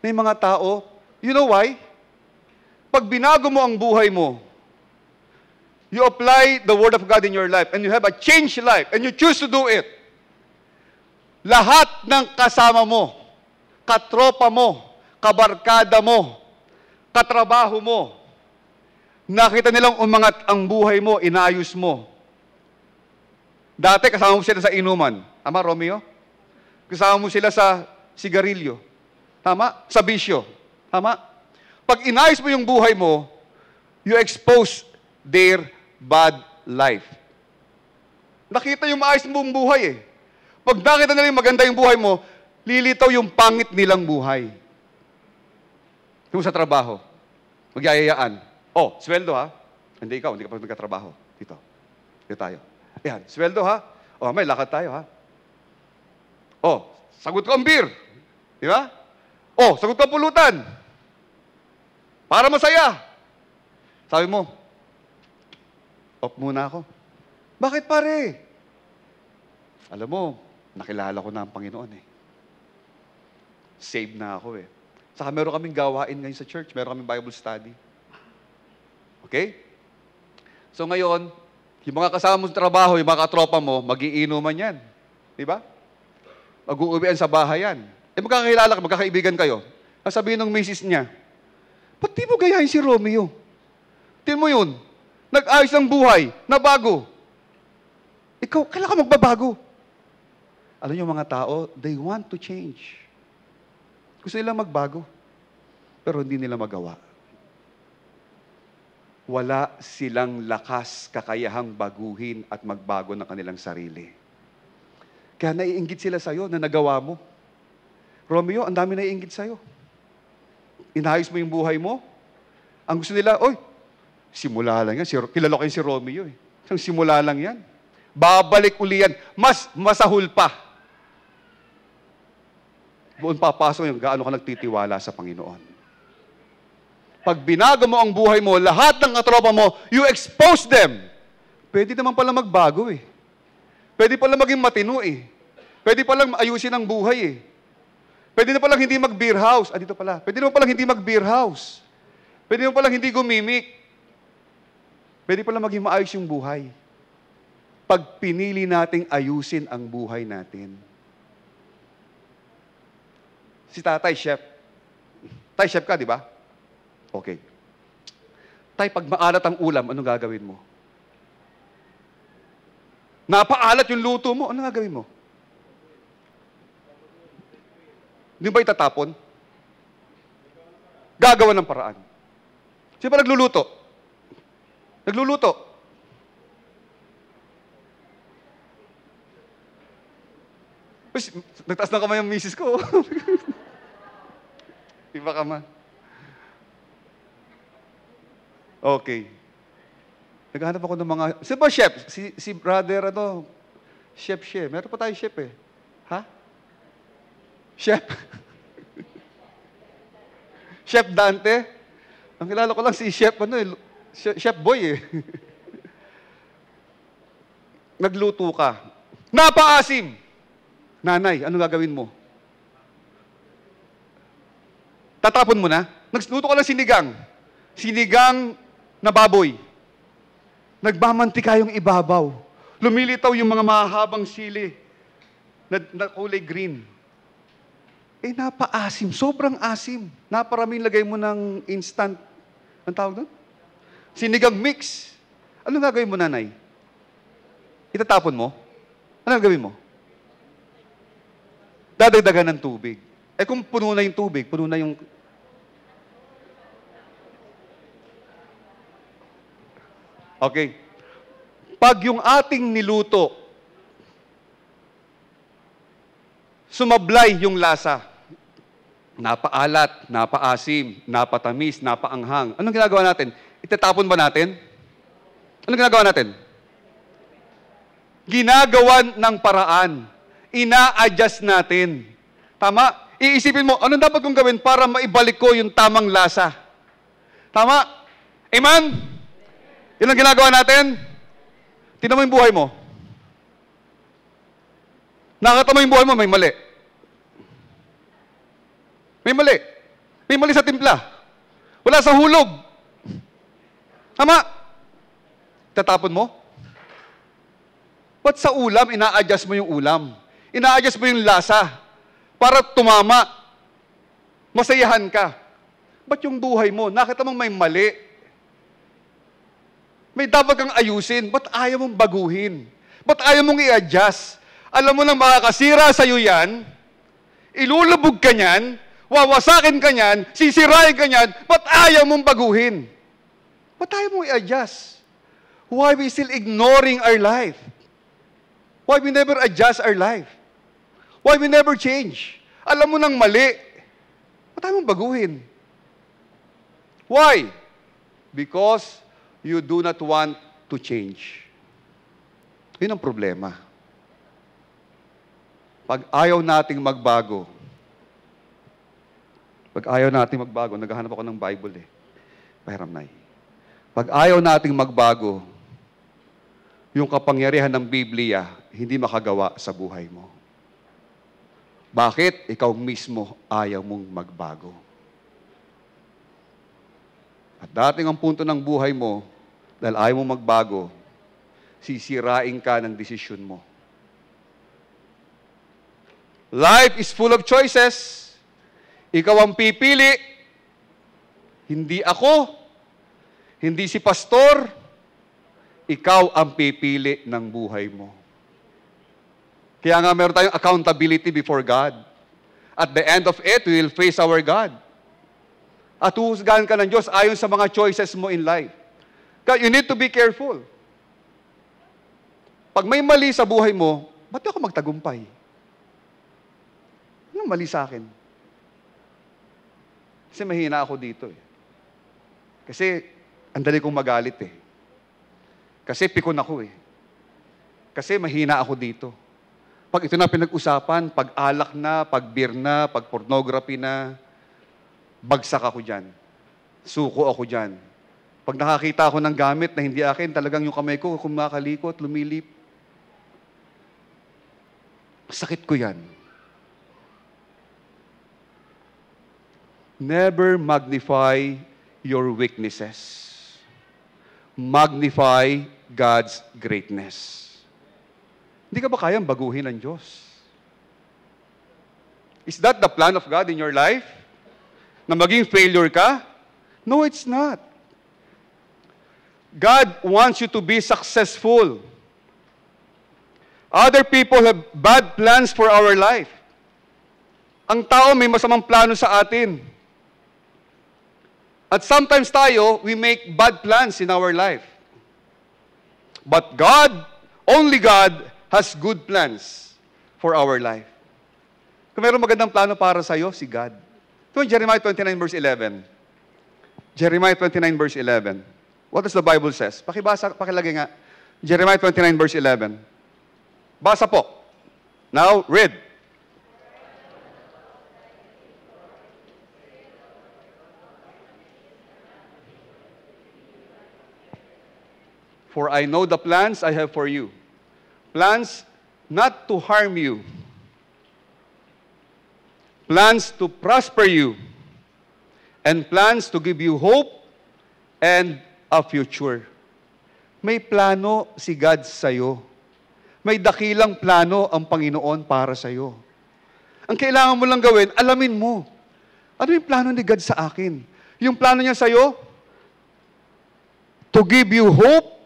May mga tao, you know why? Pag binago mo ang buhay mo, you apply the Word of God in your life, and you have a changed life, and you choose to do it, lahat ng kasama mo, katropa mo, kabarkada mo, katrabaho mo, nakita nilang umangat ang buhay mo, inayos mo. Dati, kasama mo sila sa inuman. Tama, Romeo? Kasama mo sila sa sigarilyo. Tama? Sa bisyo. Tama? Pag inayos mo yung buhay mo, you expose their bad life. Nakita yung maayos mong buhay eh. Pag nakita nila yung maganda yung buhay mo, lilitaw yung pangit nilang buhay. Yung sa trabaho, magyayayaan. Oh, sweldo ha? Hindi ikaw, hindi ka pa nagkatrabaho. Dito. Dito tayo. Ayan, sweldo ha? Oh, may lakad tayo ha? Oh, sagot ko ang beer. Di ba? Oh, sagot ko ang pulutan. Para masaya. Sabi mo, off muna ako. Bakit pare? Alam mo, nakilala ko na ang Panginoon eh. Saved na ako eh. Saka meron kaming gawain ngayon sa church. Meron kaming Bible study. Okay? So ngayon, yung mga kasama mo sa trabaho, yung mga katropa mo, mag-iinuman yan. Di ba? Mag-uuwian sa bahay yan. Eh magkakilala ka, magkakaibigan kayo. Sabihin ng misis niya, ba't di mo gayahin si Romeo? Tingnan mo yun. Nag-ayos ng buhay, nabago. Ikaw, kailan ka magbabago? Alam niyo mga tao, they want to change. Gusto nilang magbago, pero hindi nila magawa. Wala silang lakas, kakayahang baguhin at magbago ng kanilang sarili. Kaya naiinggit sila sa'yo na nagawa mo. Romeo, ang dami naiinggit sa'yo. Inayos mo yung buhay mo. Ang gusto nila, oy, simula lang yan. Kilala ko yung si Romeo eh. Isang simula lang yan. Babalik uli yan. Mas masahol pa. Doon papasok yung gaano ka nagtitiwala sa Panginoon. Pag binago mo ang buhay mo, lahat ng katropa mo, you expose them. Pwede naman pala magbago eh. Pwede pala maging matino eh. Pwede palang ayusin ang buhay eh. Pwede na palang hindi mag-beer house. Dito pala. Pwede naman palang hindi mag-beer house. Pwede naman palang hindi gumimik. Pwede palang maging maayos yung buhay. Pag pinili nating ayusin ang buhay natin. Si tatay, chef. Tay, chef ka, di ba? Okay. Tay, pag maalat ang ulam, anong gagawin mo? Napaalat yung luto mo, anong gagawin mo? Hindi ba itatapon? Gagawa ng paraan. Sino ba nagluluto? Nagluluto. Uy, nagtaas na kamay ang misis ko. Iba ka man. Okay. Naghahanap ako ng mga... Sino ba chef? Si brother, chef. Meron pa tayo chef eh. Ha? Chef? Chef Dante? Ang kilala ko lang si Chef, Chef Boy eh. Nagluto ka. Napaasim! Nanay, ano gagawin mo? Tatapon mo na? Nagluto ka lang sinigang. Sinigang na baboy. Nagmamantika yung ibabaw. Lumilitaw yung mga mahabang sili na kulay green. Eh, napaasim. Sobrang asim. Naparaming lagay mo ng instant. Anong tawag doon? Sinigang mix. Ano gagawin mo, nanay? Itatapon mo? Ano gagawin mo? Dadagdagan ng tubig. Eh kung puno na yung tubig, puno na yung... Okay. Pag yung ating niluto, sumablay yung lasa, napaalat, napaasim, napatamis, napaanghang. Anong ginagawa natin? Itatapon ba natin? Anong ginagawa natin? Ginagawan ng paraan. Ina-adjust natin. Tama? Iisipin mo, anong dapat kong gawin para maibalik ko yung tamang lasa? Tama? Amen? Yun ang ginagawa natin? Tingnan mo yung buhay mo. Nakakita mo yung buhay mo, may mali. May mali. May mali sa timpla. Wala sa hulog. Tama? Tatapon mo? Ba't sa ulam, ina-adjust mo yung ulam? Ina-adjust mo yung lasa para tumama. Masayahan ka. Ba't yung buhay mo, nakita mong may mali? May dapat kang ayusin. Ba't ayaw mong baguhin? Ba't ayaw mong i-adjust? Alam mo nang makakasira sa'yo yan, ilulubog ka niyan, wawasakin ka niyan, sisirain ka niyan, ba't ayaw mong baguhin? Ba't ayaw mong i-adjust? Why we still ignoring our life? Why we never adjust our life? Why we never change? Alam mo nang mali, ba't ayaw mong baguhin? Why? Because you do not want to change. Yun ang problema. Pag ayaw nating magbago, naghahanap ako ng Bible eh. Pahiram, Nay. Pag ayaw nating magbago, yung kapangyarihan ng Biblia, hindi makagawa sa buhay mo. Bakit? Ikaw mismo ayaw mong magbago. At dating ang punto ng buhay mo, dahil ayaw mong magbago, sisirain ka ng desisyon mo. Life is full of choices. Ikaw ang pipili. Hindi ako. Hindi si pastor. Ikaw ang pipili ng buhay mo. Kaya nga meron tayong accountability before God. At the end of it, we will face our God. At huhusgahan ka ng Diyos ayon sa mga choices mo in life. Kaya you need to be careful. Pag may mali sa buhay mo, ba't ako magtagumpay? Anong mali sa akin? Kasi mahina ako dito eh. Kasi ang dali kong magalit eh. Kasi pikon ako eh. Kasi mahina ako dito. Pag ito na pinag-usapan, pag alak na, pag beer na, pag pornography na, bagsak ako dyan. Suko ako dyan. Pag nakakita ako ng gamit na hindi akin, talagang yung kamay ko kumakalikot, lumilip. Sakit ko yan. Never magnify your weaknesses. Magnify God's greatness. Hindi ka ba kayang baguhin ng Diyos? Is that the plan of God in your life? Na maging failure ka? No, it's not. God wants you to be successful. Other people have bad plans for our life. Ang tao may masamang plano sa atin. At sometimes tayo, we make bad plans in our life. But God, only God, has good plans for our life. Kung mayroong magandang plano para sa'yo, si God. Ito yung Jeremiah 29 verse 11. Jeremiah 29 verse 11. What does the Bible says? Pakilagay nga. Jeremiah 29 verse 11. Basa po. Now, read. For I know the plans I have for you. Plans not to harm you. Plans to prosper you. And plans to give you hope and a future. May plano si God sa'yo. May dakilang plano ang Panginoon para sa'yo. Ang kailangan mo lang gawin, alamin mo. Ano yung plano ni God sa akin? Yung plano niya sa'yo, to give you hope,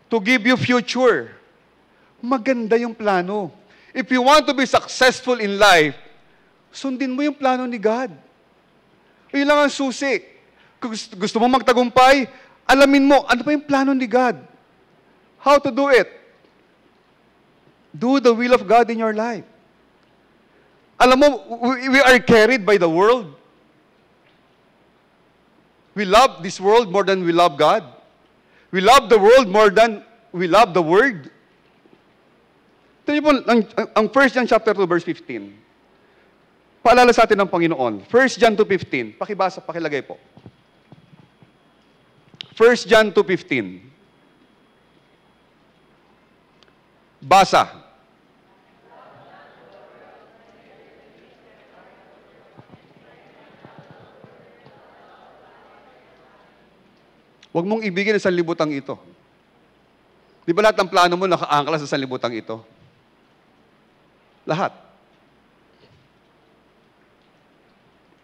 to give you future. Maganda yung plano. If you want to be successful in life, Sundin mo yung plano ni God. Yun lang ang susi. Kung gusto mo magtagumpay, alamin mo, ano ba yung plano ni God? How to do it? Do the will of God in your life. Alam mo, we are carried by the world. We love this world more than we love God. We love the world more than we love the Word. Ito po, ang 1 John chapter 2, verse 15. Paalala sa atin ng Panginoon. 1 John 2:15. Pakibasa, pakilagay po. 1 John 2:15. Basa. Huwag mong ibigin sa sanlibutang ito. Di ba lahat ng plano mo nakaangkla sa sanlibutang ito? Lahat.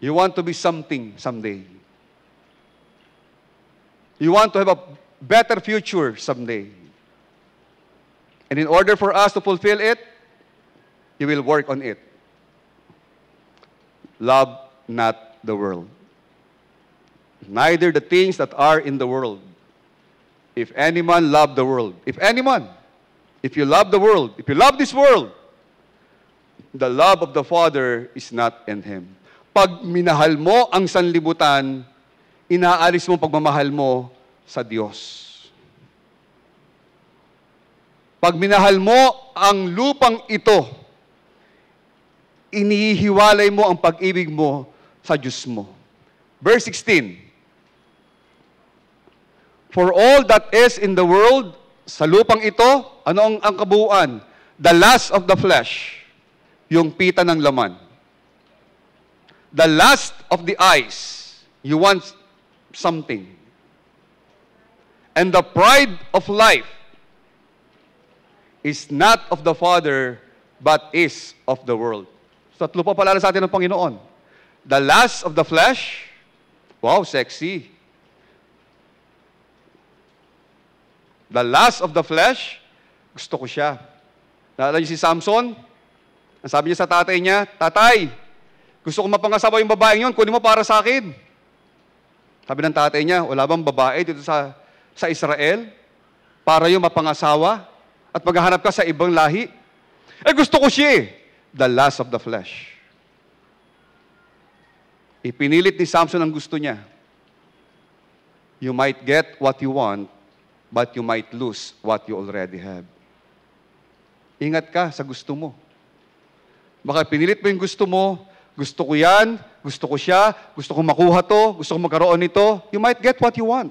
You want to be something someday. You want to have a better future someday. And in order for us to fulfill it, you will work on it. Love not the world. Neither the things that are in the world. If any man love the world, if you love the world, if you love this world, the love of the Father is not in him. Pag minahal mo ang sanlibutan, inaalis mo ang pagmamahal mo sa Diyos. Pag minahal mo ang lupang ito, inihiwalay mo ang pag-ibig mo sa Diyos mo. Verse 16. For all that is in the world, sa lupang ito, ano ang kabuuan? The lust of the flesh, yung pita ng laman. The lust of the eyes, you want something. And the pride of life is not of the Father, but is of the world. So, tatlo pa pala sa atin ng Panginoon. The lust of the flesh, wow, sexy. The lust of the flesh, gusto ko siya. Naalala niyo si Samson? Ang sabi niya sa tatay niya, Tatay, gusto ko mapangasawa yung babaeng yun, kunin mo para sa akin. Sabi ng tatay niya, wala bang babae dito sa Israel para yung mapangasawa at maghahanap ka sa ibang lahi? Gusto ko siya eh. The lust of the flesh. Ipinilit ni Samson ang gusto niya. You might get what you want, but you might lose what you already have. Ingat ka sa gusto mo. Baka pinilit mo yung gusto mo, gusto ko yan, gusto ko siya, gusto ko makuha to, gusto ko magkaroon nito, you might get what you want.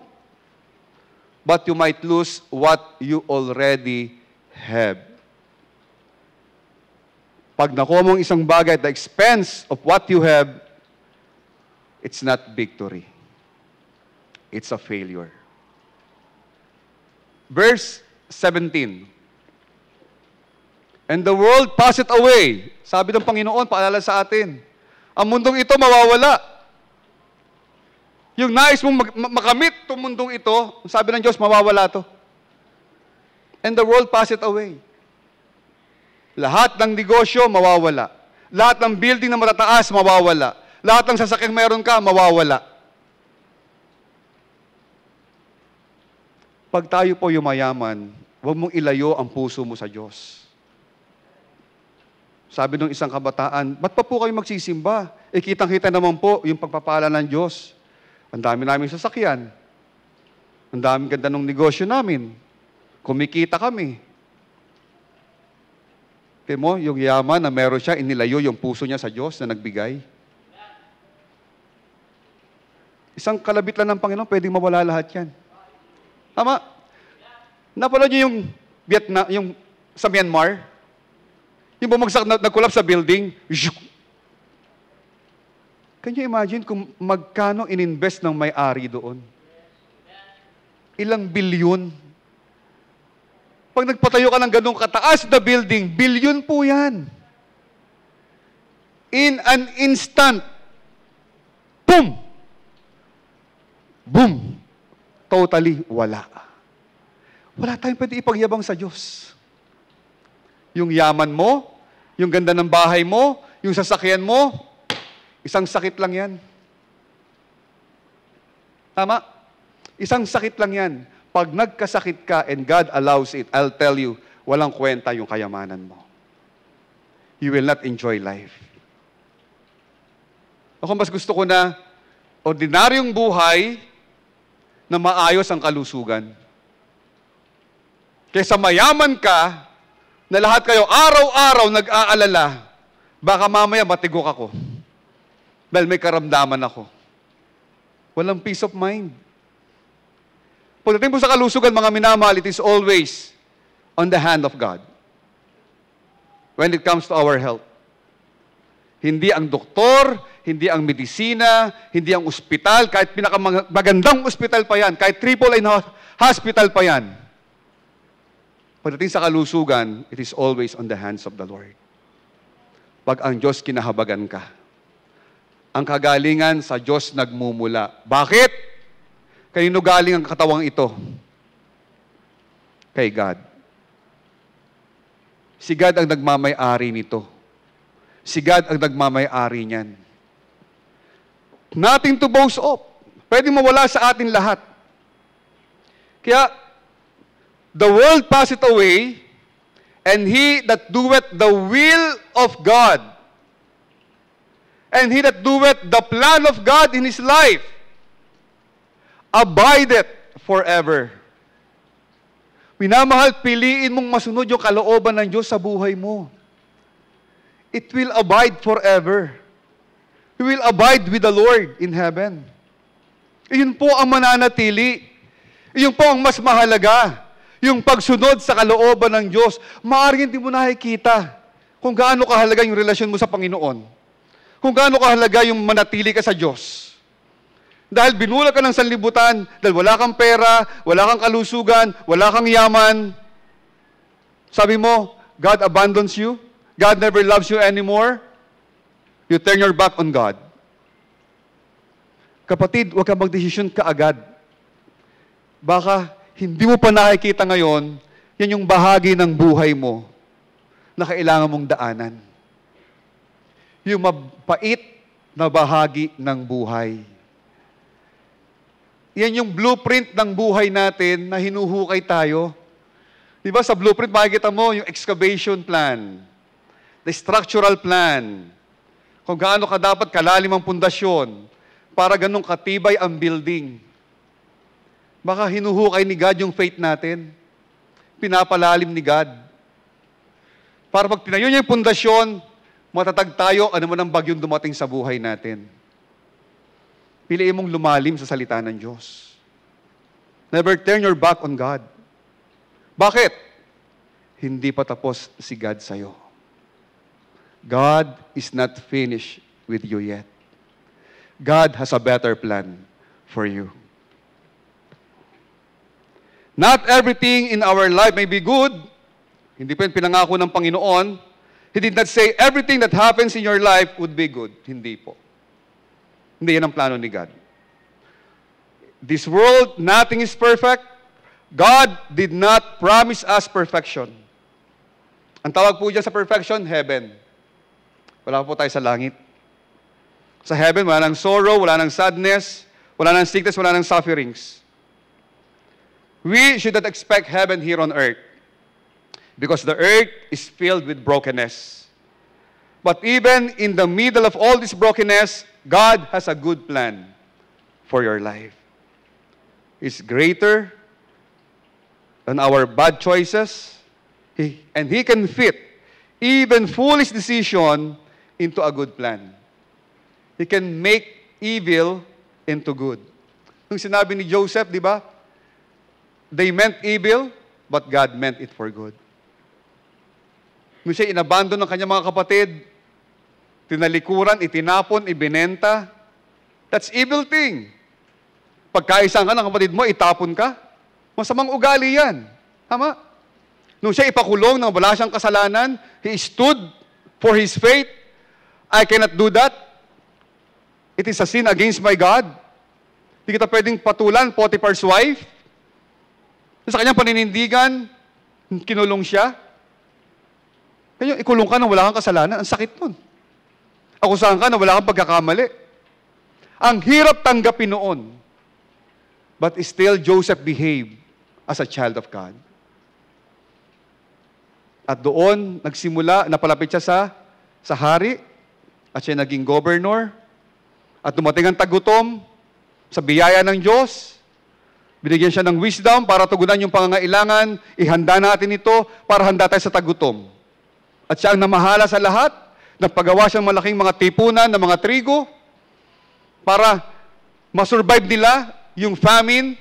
But you might lose what you already have. Pag nakuha mong isang bagay at the expense of what you have, it's not victory. It's a failure. Verse 17. And the world passeth away. Sabi ng Panginoon, paalala sa atin, ang mundong ito mawawala. Yung nais mong makamit itong mundong ito, sabi ng Diyos, mawawala to. And the world passeth away. Lahat ng negosyo, mawawala. Lahat ng building na matataas, mawawala. Lahat ng sasakyang meron ka, mawawala. Pag tayo po yumayaman, huwag mong ilayo ang puso mo sa Diyos. Sabi ng isang kabataan, ba't pa po kayo magsisimba? Kitang-kita naman po yung pagpapala ng Diyos. Ang dami naming sasakyan. Ang daming ganda ng negosyo namin. Kumikita kami. Kaya mo, yung yaman na meron siya, inilayo yung puso niya sa Diyos na nagbigay. Isang kalabit lang ng Panginoon, pwedeng mawala lahat yan. Tama? Napanood niyo yung Vietnam, yung sa Myanmar? Yung bumagsak, nag-collapse sa building. Can you imagine kung magkano ininvest ng may-ari doon? Ilang bilyon? Pag nagpatayo ka ng ganung kataas na building, bilyon po yan. In an instant, boom! Boom! Totally wala. Wala tayong pwede ipagyabang sa Diyos. Yung yaman mo, yung ganda ng bahay mo, yung sasakyan mo, Isang sakit lang yan. Tama? Isang sakit lang yan. Pag nagkasakit ka and God allows it, I'll tell you, walang kwenta yung kayamanan mo. You will not enjoy life. Ako mas gusto ko na ordinaryong buhay na maayos ang kalusugan. Kaysa mayaman ka, na lahat kayo araw-araw nag-aalala, baka mamaya matigok ako. Dahil may karamdaman ako. Walang peace of mind. Pagdating po sa kalusugan, mga minamahal, it is always on the hand of God. When it comes to our health. Hindi ang doktor, hindi ang medisina, hindi ang ospital, kahit pinakamagandang ospital pa yan, kahit AAA hospital pa yan. Pagdating sa kalusugan, it is always on the hands of the Lord. Pag ang Diyos kinahabagan ka, ang kagalingan sa Diyos nagmumula. Bakit? Kanino galing ang katawang ito? Kay God. Si God ang nagmamay-ari nito. Si God ang nagmamay-ari niyan. Nothing to boast of. Pwede mawala sa atin lahat. Kaya, the world passeth away, and he that doeth the will of God, and he that doeth the plan of God in his life, abideth forever. Minamahal, piliin mong masunod yung kalooban ng Diyos sa buhay mo. It will abide forever. You will abide with the Lord in heaven. Iyon po ang mananatili. Iyon po ang mas mahalaga. Yung pagsunod sa kalooban ng Diyos. Maaaring hindi mo nakikita kung gaano kahalaga yung relasyon mo sa Panginoon. Kung gaano kahalaga yung manatili ka sa Diyos. Dahil binulag ka ng sanlibutan, dahil wala kang pera, wala kang kalusugan, wala kang yaman. Sabi mo, God abandons you? God never loves you anymore? You turn your back on God. Kapatid, huwag kang magdesisyon kaagad. Baka hindi mo pa nakikita ngayon, yan yung bahagi ng buhay mo na kailangan mong daanan. Yung mapait na bahagi ng buhay. Yan yung blueprint ng buhay natin na hinuhukay tayo. Di ba sa blueprint makikita mo yung excavation plan, the structural plan, kung gaano ka dapat kalalim ang pundasyon para ganun katibay ang building. Baka hinuhukay ni God yung faith natin. Pinapalalim ni God. Para pag tinayo niya yung pundasyon, matatag tayo, ano man ang bagyong dumating sa buhay natin. Piliin mong lumalim sa salita ng Diyos. Never turn your back on God. Bakit? Hindi pa tapos si God sa'yo. God is not finished with you yet. God has a better plan for you. Not everything in our life may be good. Hindi pa yung pinangako ng Panginoon. He did not say everything that happens in your life would be good. Hindi po. Hindi yan ang plano ni God. This world, nothing is perfect. God did not promise us perfection. Ang tawag po dyan sa perfection, heaven. Wala po tayo sa langit. Sa heaven, wala nang sorrow, wala nang sadness, wala nang sickness, wala nang sufferings. We should not expect heaven here on earth because the earth is filled with brokenness. But even in the middle of all this brokenness, God has a good plan for your life. It's greater than our bad choices, and He can fit even foolish decision into a good plan. He can make evil into good. Nung sinabi ni Joseph, di ba? They meant evil, but God meant it for good. Nung siya inabandon ng kanyang mga kapatid, tinalikuran, itinapon, ibinenta, that's evil thing. Pagkaisang ka ng kapatid mo, itapon ka, masamang ugali yan. Tama? Nung siya ipakulong nang wala siyang kasalanan, he stood for his faith. I cannot do that. It is a sin against my God. Hindi kita pwedeng patulan, Potiphar's wife. Sa kanyang paninindigan, kinulong siya. Kaya ikulong ka nang wala kang kasalanan, ang sakit nun. Akusahan ka na wala kang pagkakamali. Ang hirap tanggapin noon. But still, Joseph behaved as a child of God. At doon, nagsimula, napalapit siya sa hari, at siya naging governor, at dumating ang tagutom sa biyaya ng Diyos. Binigyan siya ng wisdom para tugunan yung pangangailangan, ihanda natin ito para handa tayo sa tagutom. At siya ang namahala sa lahat, nagpagawa siyang malaking mga tipunan ng mga trigo, para masurvive nila yung famine.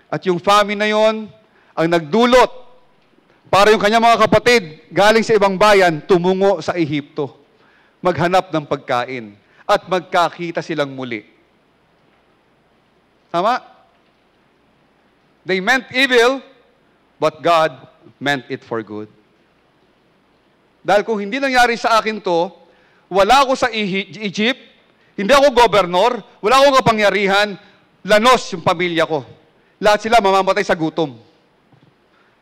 At yung famine na yon ang nagdulot para yung kanyang mga kapatid galing sa ibang bayan tumungo sa Ehipto, maghanap ng pagkain at magkakita silang muli. Tama? They meant evil, but God meant it for good. Dahil kung hindi nangyari sa akin to, wala ako sa Egypt, hindi ako gobernador, wala akong kapangyarihan, lanos yung pamilya ko. Lahat sila mamamatay sa gutom.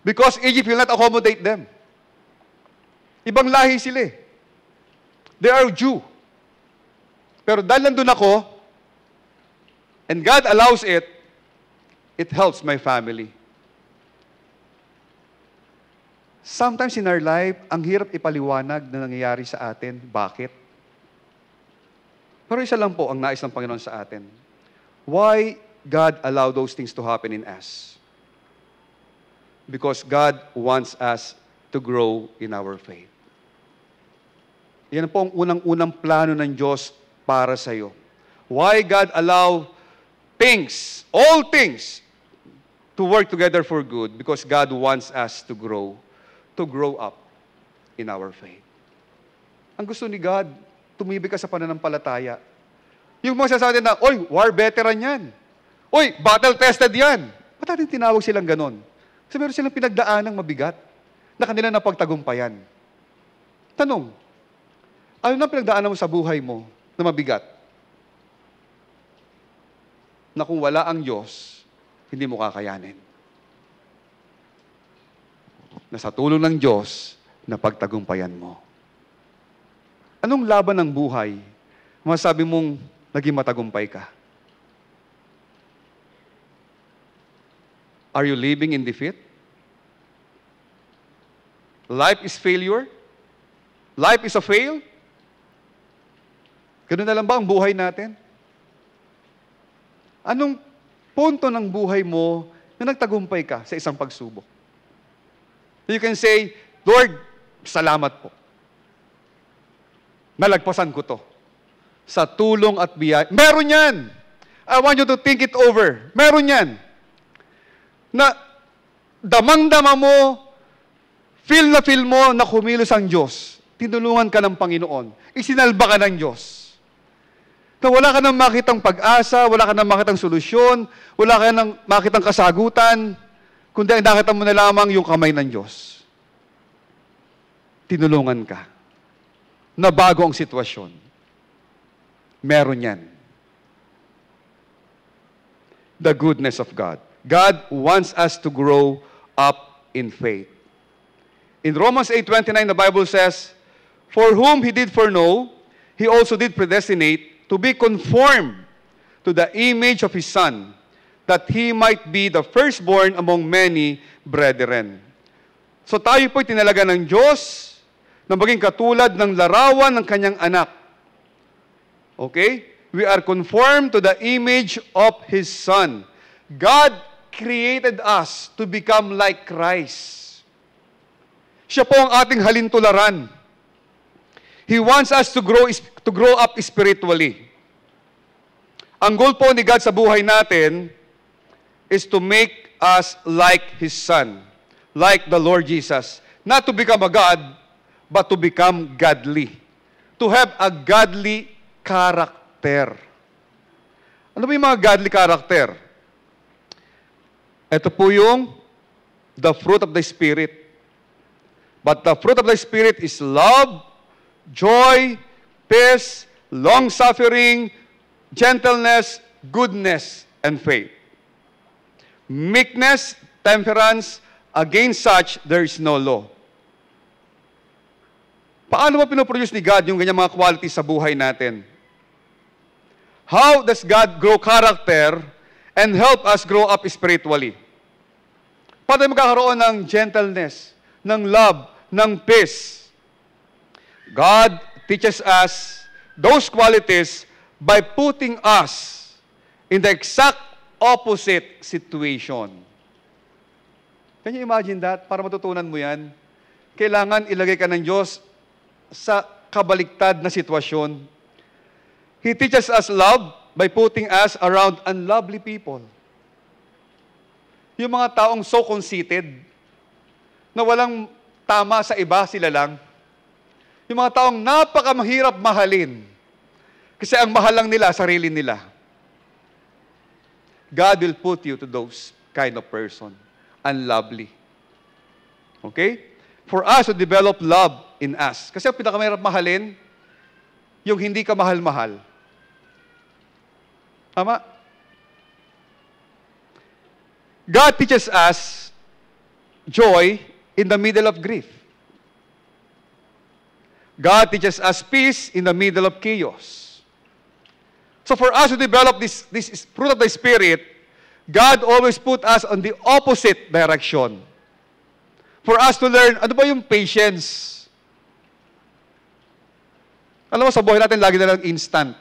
Because Egypt will not accommodate them. Ibang lahi sila eh. They are Jew. Pero dahil nandun ako, and God allows it, it helps my family. Sometimes in our life, ang hirap ipaliwanag na nangyayari sa atin. Bakit? Pero isa lang po ang nais ng Panginoon sa atin. Why God allow those things to happen in us? Because God wants us to grow in our faith. Yan po ang unang-unang plano ng Diyos para sa iyo. Why God allow things, all things, to work together for good? Because God wants us to grow up in our faith. Ang gusto ni God, tumibig ka sa pananampalataya. Yung mga sasabi na, oy, war veteran yan. Oy, battle-tested yan. Ba't natin tinawag silang ganon? Kasi meron silang pinagdaanang mabigat na kanila napagtagumpayan. Tanong, ano na pinagdaanan mo sa buhay mo na mabigat? Na kung wala ang Diyos, hindi mo kakayanin. Na sa tulong ng Diyos, napagtagumpayan mo. Anong laban ng buhay? Masabi mong naging matagumpay ka? Are you living in defeat? Life is failure? Life is a fail? Ganun na lang ba ang buhay natin? Anong punto ng buhay mo na nagtagumpay ka sa isang pagsubok? You can say, Lord, salamat po. Nalagpasan ko to. Sa tulong at biyaya. Meron yan. I want you to think it over. Meron yan. Na damang-dama mo, feel na feel mo na kumilos ang Diyos. Tinulungan ka ng Panginoon. Isinalba ka ng Diyos. Na wala ka nang makitang pag-asa, wala ka nang makitang solusyon, wala ka nang makitang kasagutan, kundi nakita mo na lamang yung kamay ng Diyos. Tinulungan ka. Nabago ang sitwasyon. Meron yan. The goodness of God. God wants us to grow up in faith. In Romans 8:29, the Bible says, "For whom He did foreknow, He also did predestinate to be conformed to the image of His Son, that He might be the firstborn among many brethren." So tayo po'y tinalaga ng Diyos na maging katulad ng larawan ng kanyang anak. Okay? We are conformed to the image of His Son. God created us to become like Christ. Siya po ang ating halintularan. He wants us to grow up spiritually. Ang goal po ni God sa buhay natin is to make us like His Son, like the Lord Jesus. Not to become a God, but to become godly. To have a godly character. Ano ba yung mga godly character? Ito po yung the fruit of the Spirit. But the fruit of the Spirit is love, joy, peace, long-suffering, gentleness, goodness, and faith. Meekness, temperance, against such there is no law. Paano ba pinoproduce ni God yung ganyang mga qualities sa buhay natin? How does God grow character and help us grow up spiritually? Paano magkakaroon ng gentleness, ng love, ng peace? God teaches us those qualities by putting us in the exact opposite situation. Can you imagine that? Para matutunan mo yan, kailangan ilagay ka ng Diyos sa kabaliktad na sitwasyon. He teaches us love by putting us around unlovely people. Yung mga taong so conceited, na walang tama sa iba, sila lang. Yung mga taong napakamahirap mahalin. Kasi ang mahal lang nila, sarili nila. God will put you to those kind of person. Unlovely. Okay? For us to develop love in us. Kasi ang pinakamahirap mahalin, yung hindi ka mahal-mahal. Tama? God teaches us joy in the middle of grief. God teaches us peace in the middle of chaos. So for us to develop this fruit of the Spirit, God always put us on the opposite direction. For us to learn, ano ba yung patience? Alam mo, sa buhay natin, lagi na lang instant.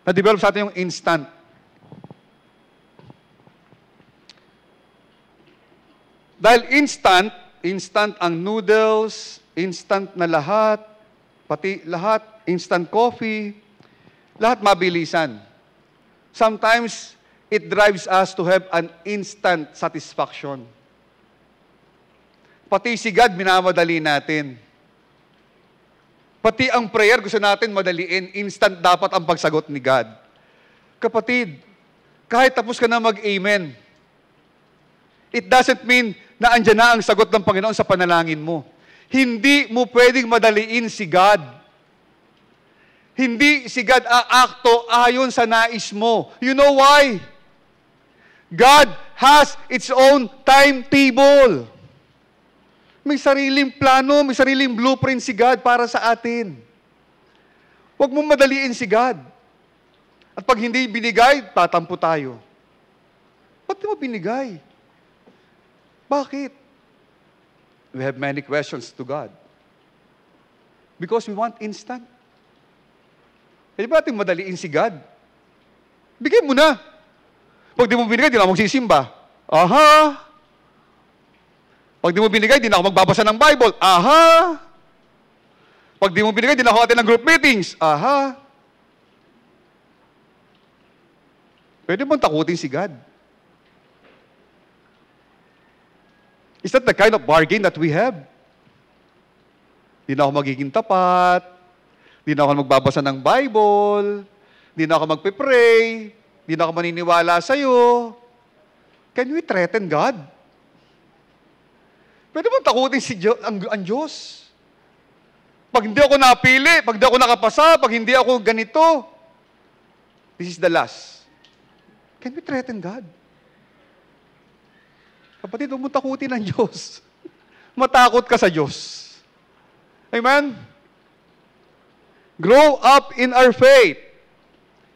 Na-develop sa atin yung instant. Dahil instant ang noodles, instant na lahat, pati lahat, instant coffee, lahat mabilisan. Sometimes, it drives us to have an instant satisfaction. Pati si God, minamadali natin. Pati ang prayer, gusto natin madaliin. Instant dapat ang pagsagot ni God. Kapatid, kahit tapos ka na mag-amen, it doesn't mean na andyan na ang sagot ng Panginoon sa panalangin mo. Hindi mo pwedeng madaliin si God. Hindi si God aakto ayon sa nais mo. You know why? God has its own timetable. May sariling plano, may sariling blueprint si God para sa atin. Huwag mong madaliin si God. At pag hindi binigay, tatampo tayo. Ba't di mo binigay? Bakit? We have many questions to God. Because we want instant. Pwede ba natin madaliin si God? Bigay mo na. Pag di mo binigay, di na ako magsisimba. Aha! Pag di mo binigay, di na ako magbabasa ng Bible. Aha! Pag di mo binigay, di na ako atin ng group meetings. Aha! Pwede bang takutin si God? Is that the kind of bargain that we have? Di na ako magiging tapat. Di na ako magbabasa ng Bible. Di na ako magpe-pray. Di na ako maniniwala sa'yo. Can we threaten God? Pwede bang takutin si ang Diyos? Pag hindi ako napili, pag hindi ako nakapasa, pag hindi ako ganito, this is the last. Can we threaten God? Kapatid, huwag mo takutin ang Diyos. Matakot ka sa Diyos. Amen? Grow up in our faith.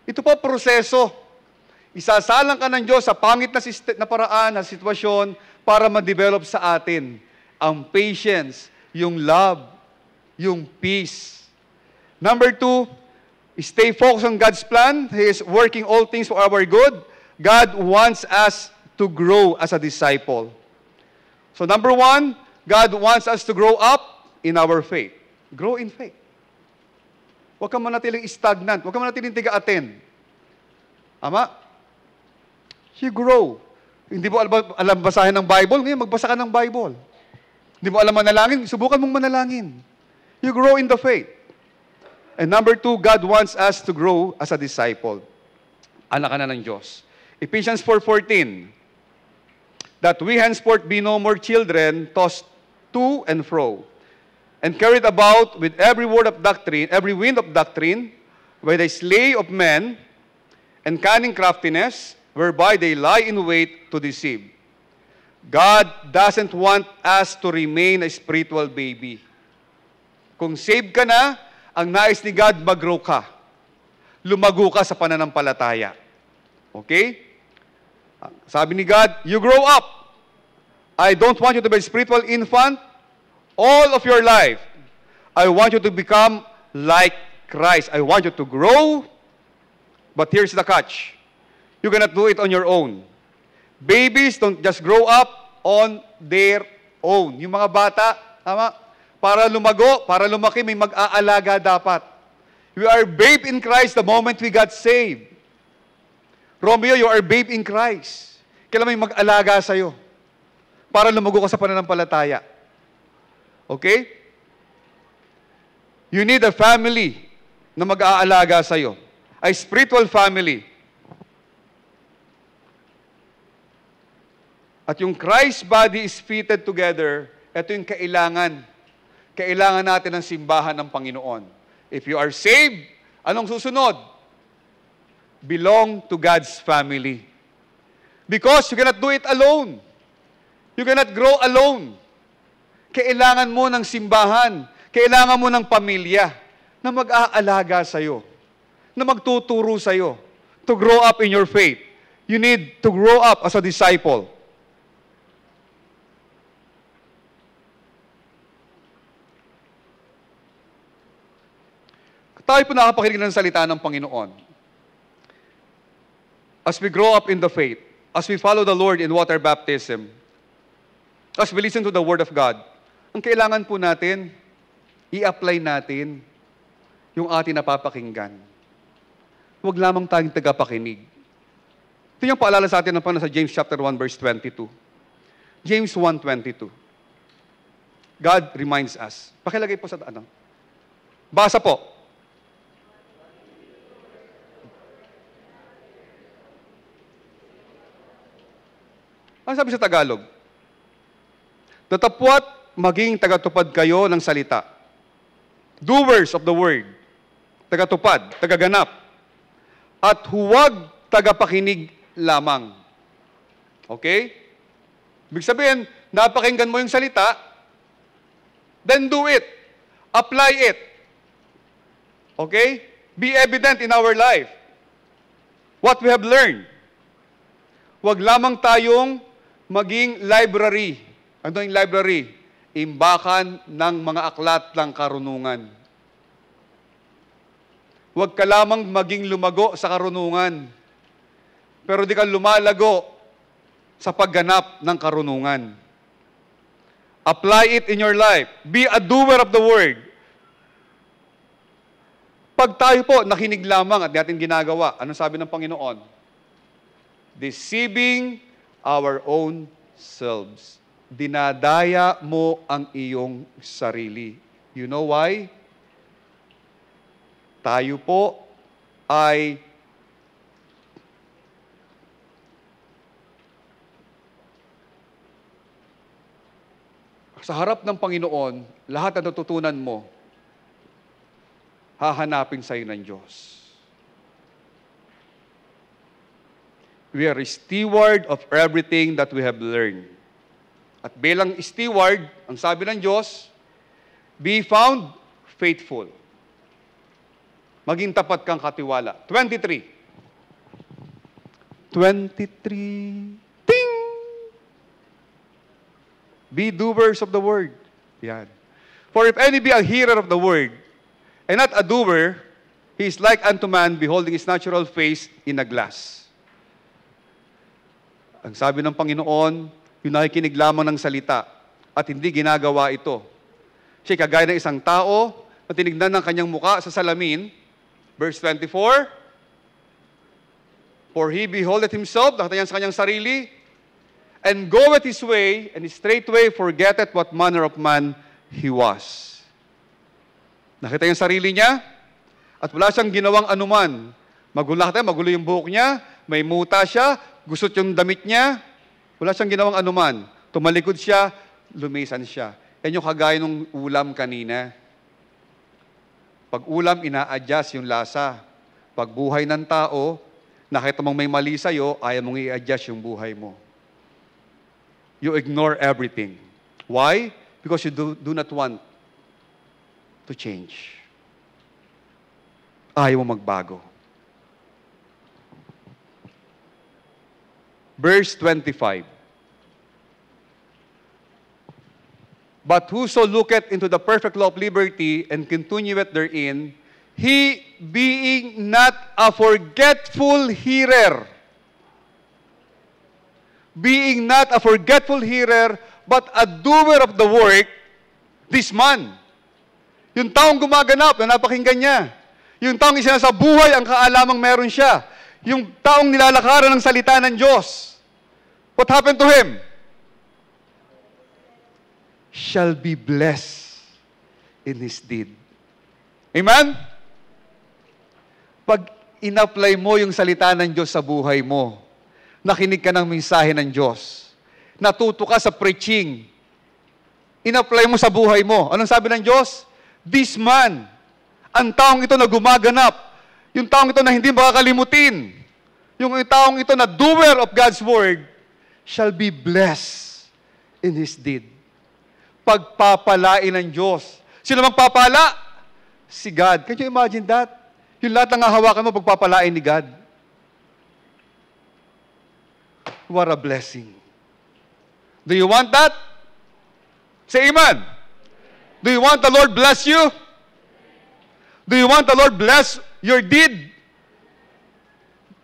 Ito pa proseso. Isasalang ka ng Diyos sa pangit na paraan, na sitwasyon, para ma-develop sa atin ang patience, yung love, yung peace. Number 2, stay focused on God's plan. He is working all things for our good. God wants us to grow as a disciple. So number 1, God wants us to grow up in our faith. Grow in faith. Huwag kang manatiling stagnant. Huwag kang manatiling tiga-attend. Ama? You grow. Hindi mo alam basahin ng Bible, ngayon magbasa ka ng Bible. Hindi mo alam manalangin, subukan mong manalangin. You grow in the faith. And number 2, God wants us to grow as a disciple. Anak ka na ng Diyos. Ephesians 4:14, that we henceforth be no more children, tossed to and fro, and carried about with every word of doctrine, every wind of doctrine, by the slay of men, and cunning craftiness, whereby they lie in wait to deceive. God doesn't want us to remain a spiritual baby. Kung save ka na, ang nais ni God, mag-grow ka. Lumago ka sa pananampalataya. Okay? Sabi ni God, you grow up. I don't want you to be a spiritual infant all of your life. I want you to become like Christ. I want you to grow. But here's the catch. You cannot do it on your own. Babies don't just grow up on their own. Yung mga bata, tama? Para lumago, para lumaki, may mag-aalaga dapat. We are babe in Christ the moment we got saved. Romeo, you are babe in Christ. Kailan may mag-alaga sa'yo para lumago ka sa pananampalataya. Okay? You need a family na mag-aalaga sa'yo. A spiritual family. At yung Christ body is fitted together, ito yung kailangan. Kailangan natin ng simbahan ng Panginoon. If you are saved, anong susunod? Belong to God's family. Because you cannot do it alone. You cannot grow alone. Kailangan mo ng simbahan. Kailangan mo ng pamilya na mag-aalaga sa'yo, na magtuturo sa'yo, to grow up in your faith. You need to grow up as a disciple. Tayo po nakapakinig ng salita ng Panginoon. As we grow up in the faith, as we follow the Lord in water baptism, as we listen to the Word of God, ang kailangan po natin, i-apply natin yung ating napapakinggan. Huwag lamang tayong tagapakinig. Ito yung paalala sa atin ng Panginoon sa James chapter 1 verse 22. James 1:22. God reminds us. Pakilagay po sa ano. Basa po. Ano sabi sa Tagalog? Datapwat maging tagatupad kayo ng salita. Doers of the word. Tagatupad, tagaganap. At huwag tagapakinig lamang. Okay? Ibig sabihin, napakinggan mo yung salita, then do it. Apply it. Okay? Be evident in our life. What we have learned. Huwag lamang tayong maging library. Ano yung library? Imbakan ng mga aklat ng karunungan. Huwag ka lamang maging lumago sa karunungan. Pero di ka lumalago sa pagganap ng karunungan. Apply it in your life. Be a doer of the word. Pag tayo po nakinig lamang at di natin ginagawa, anong sabi ng Panginoon? Deceiving our own selves. Dinadaya mo ang iyong sarili. You know why? Tayo po ay sa harap ng Panginoon, lahat na natutunan mo, hahanapin sa iyo ng Diyos. We are a steward of everything that we have learned. At bilang steward, ang sabi ng Diyos, be found faithful. Maging tapat kang katiwala. 23. Ting! Be doers of the word. Yan. For if any be a hearer of the word, and not a doer, he is like unto man beholding his natural face in a glass. Ang sabi ng Panginoon, yung nakikinig lamang ng salita at hindi ginagawa ito. Siya kagaya ng isang tao na tinignan ng kanyang muka sa salamin. Verse 24, for he beholdeth himself, nakita niya sa kanyang sarili, and goeth his way, and straightway forgetteth what manner of man he was. Nakita niya ang sarili niya, at wala siyang ginawang anuman. Magulo yung buhok niya, may muta siya, gusot yung damit niya, wala siyang ginawang anuman. Tumalikod siya, lumisan siya. Yan yung kagaya ng ulam kanina. Pag ulam, ina-adjust yung lasa. Pag buhay ng tao, nakita mong may mali sa'yo, ayaw mong i-adjust yung buhay mo. You ignore everything. Why? Because you do not want to to change. Ayaw mo magbago. Verse 25. But whoso looketh into the perfect law of liberty and continueth therein, he being not a forgetful hearer, being not a forgetful hearer, but a doer of the work, this man. Yung taong gumaganap na napakinggan niya. Yung taong isa sa buhay ang kaalamang meron siya. Yung taong nilalakaran ng salita ng Diyos. What happened to him? Shall be blessed in his deed. Amen? Pag in-apply mo yung salita ng Diyos sa buhay mo, nakinig ka ng mensahe ng Diyos, natuto ka sa preaching, in-apply mo sa buhay mo, anong sabi ng Diyos? This man, ang taong ito na gumaganap, yung taong ito na hindi makakalimutin, yung taong ito na doer of God's word, shall be blessed in his deed. Pagpapalain ng Diyos. Sino magpapala? Si God. Can you imagine that? Yung lahat ng hahawakan mo, pagpapalain ni God. What a blessing. Do you want that? Say amen. Do you want the Lord bless you? Do you want the Lord bless your deed?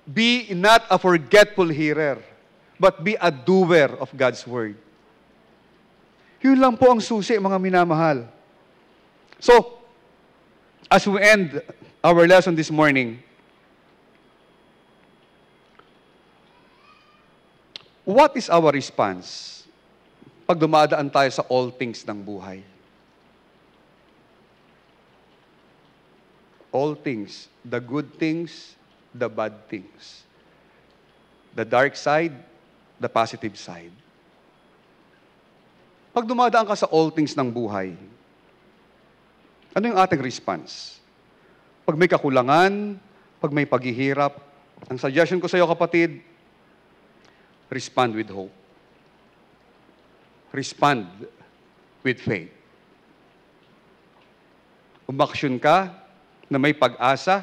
Be not a forgetful hearer, but be a doer of God's word. Yun lang po ang susi, mga minamahal. So, as we end our lesson this morning, what is our response pag dumadaan tayo sa all things ng buhay? All things, the good things, the bad things. The dark side, the positive side. Pag dumadaan ka sa all things ng buhay, ano yung ating response? Pag may kakulangan, pag may paghihirap, ang suggestion ko sa iyo, kapatid, respond with hope. Respond with faith. Umaksyon ka na may pag-asa,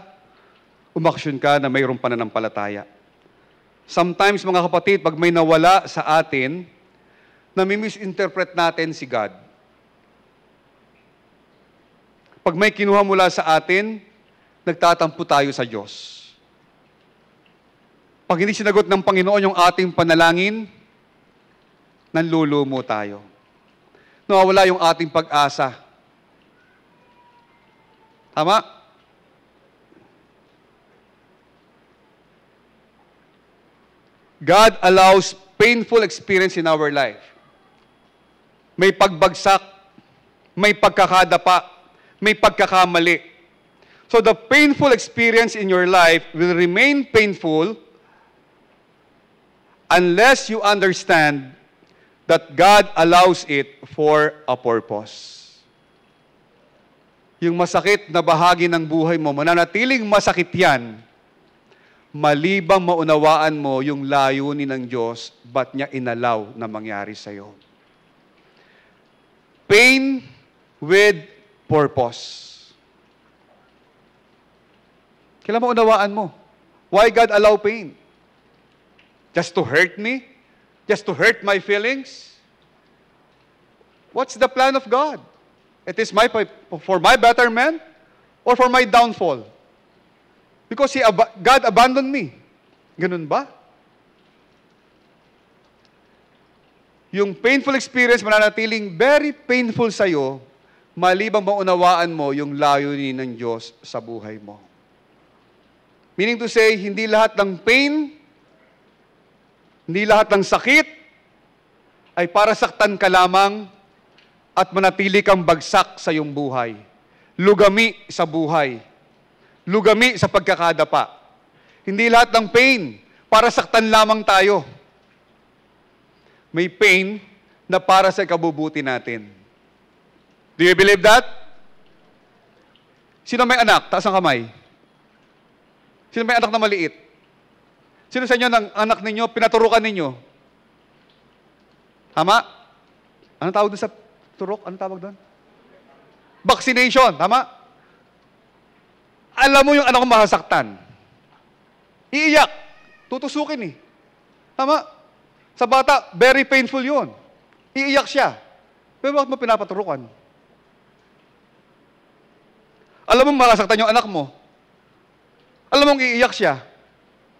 umaksyon ka na mayroong pananampalataya. Sometimes, mga kapatid, pag may nawala sa atin, nami-misinterpret natin si God. Pag may kinuha mula sa atin, nagtatampo tayo sa Diyos. Pag hindi sinagot ng Panginoon yung ating panalangin, nanlulumo tayo. Nawawala yung ating pag-asa. Tama? God allows painful experience in our life. May pagbagsak, may pagkakadapa, may pagkakamali. So the painful experience in your life will remain painful unless you understand that God allows it for a purpose. Yung masakit na bahagi ng buhay mo, mananatiling masakit yan, malibang maunawaan mo yung layunin ng Diyos, ba't niya inalaw na mangyari sa'yo. Pain with purpose. Kailan maunawaan mo? Why God allow pain? Just to hurt me? Just to hurt my feelings? What's the plan of God? It is for my betterment or for my downfall? Because God abandoned me. Ganun ba? Yung painful experience, mananatiling very painful sa'yo, malibang maunawaan mo yung layunin ng Diyos sa buhay mo. Meaning to say, hindi lahat ng pain, hindi lahat ng sakit, ay para saktan ka lamang at manatili kang bagsak sa iyong buhay. Lugami sa buhay. Lugami sa pagkakadapa. Hindi lahat ng pain para saktan lamang tayo. May pain na para sa ikabubuti natin. Do you believe that? Sino may anak? Taas ang kamay. Sino may anak na maliit? Sino sa inyo ng anak ninyo, pinaturukan ninyo? Tama? Anong tawag doon sa turok? Anong tawag doon? Vaccination, tama? Alam mo yung anak ko masasaktan. Iiyak. Tutusukin eh. Tama? Sa bata, very painful yun. Iiyak siya. Pero bakit mo pinapaturukan? Alam mo masasaktan yung anak mo. Alam mo iiyak siya.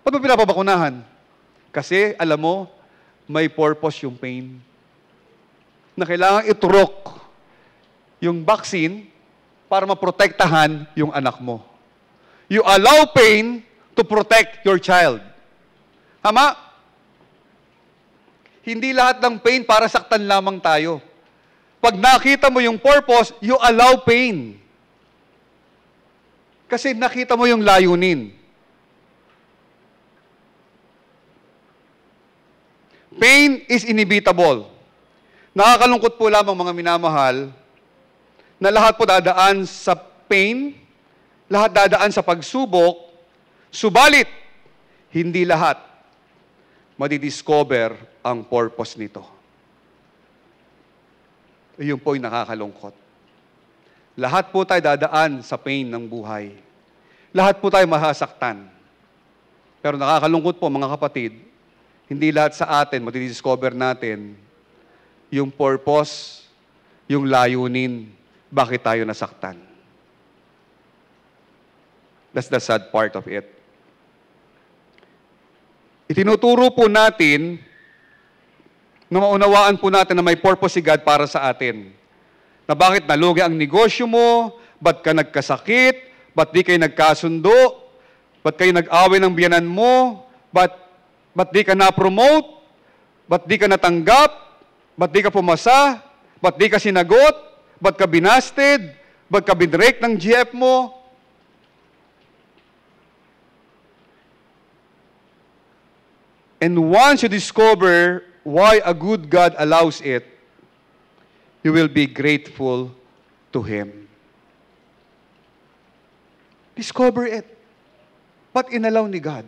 Ba't mo pinapabakunahan? Kasi, alam mo, may purpose yung pain. Na kailangan iturok yung vaccine para maprotektahan yung anak mo. You allow pain to protect your child. Tama? Hindi lahat ng pain para saktan lamang tayo. Pag nakita mo yung purpose, you allow pain. Kasi nakita mo yung layunin. Pain is inevitable. Nakakalungkot po lamang mga minamahal na lahat po dadaan sa pain, lahat dadaan sa pagsubok, subalit, hindi lahat madidiscover ang purpose nito. Iyon po yung nakakalungkot. Lahat po tayo dadaan sa pain ng buhay. Lahat po tayo masasaktan. Pero nakakalungkot po mga kapatid, hindi lahat sa atin madidiscover natin yung purpose, yung layunin, bakit tayo nasaktan. That's the sad part of it. Itinuturo po natin na maunawaan po natin na may purpose si God para sa atin. Na bakit nalugi ang negosyo mo, ba't ka nagkasakit, ba't di kayo nagkasundo, ba't kayo nag-away ng biyanan mo, ba't di ka na-promote, ba't di ka natanggap, ba't di ka pumasa, ba't di ka sinagot, ba't ka binasted? Ba't ka binrake ng GF mo? And once you discover why a good God allows it, you will be grateful to Him. Discover it. Ba't inalaw ni God?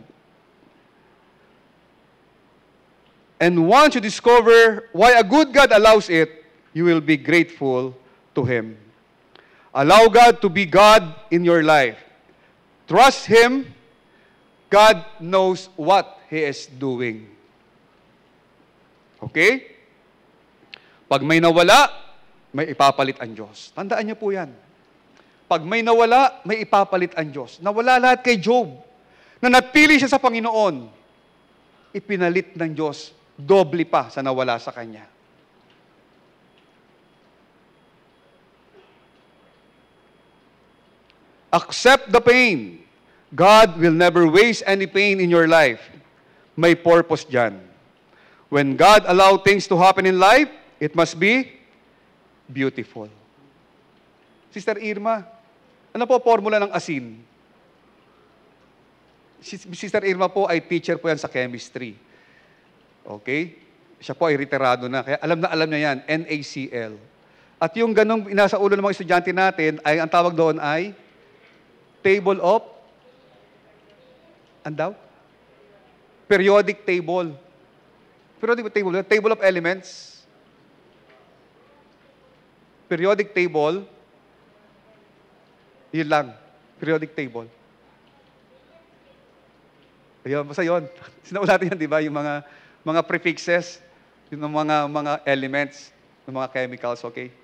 And once you discover why a good God allows it, you will be grateful to Him. Allow God to be God in your life. Trust Him. God knows what He is doing. Okay? Pag may nawala, may ipapalit ang Diyos. Tandaan niyo po yan. Pag may nawala, may ipapalit ang Diyos. Nawala lahat kay Job. Na natili siya sa Panginoon. Ipinalit ng Diyos. Doble pa sa nawala sa kanya. Accept the pain. God will never waste any pain in your life. May purpose dyan. When God allows things to happen in life, it must be beautiful. Sister Irma, ano po formula ng asin? Sister Irma po ay teacher po yan sa chemistry. Okay? Siya po ay retirado na. Kaya alam niya yan, NaCl. At yung ganong nasa ulo ng mga estudyante natin, ay ang tawag doon ay table of, andaw? Periodic table. Periodic table, table of elements. Periodic table, yun lang. Periodic table. Ayun, basta yun. Sinaul natin yan, di ba? Yung mga prefixes, yung mga elements, yung mga chemicals, okay?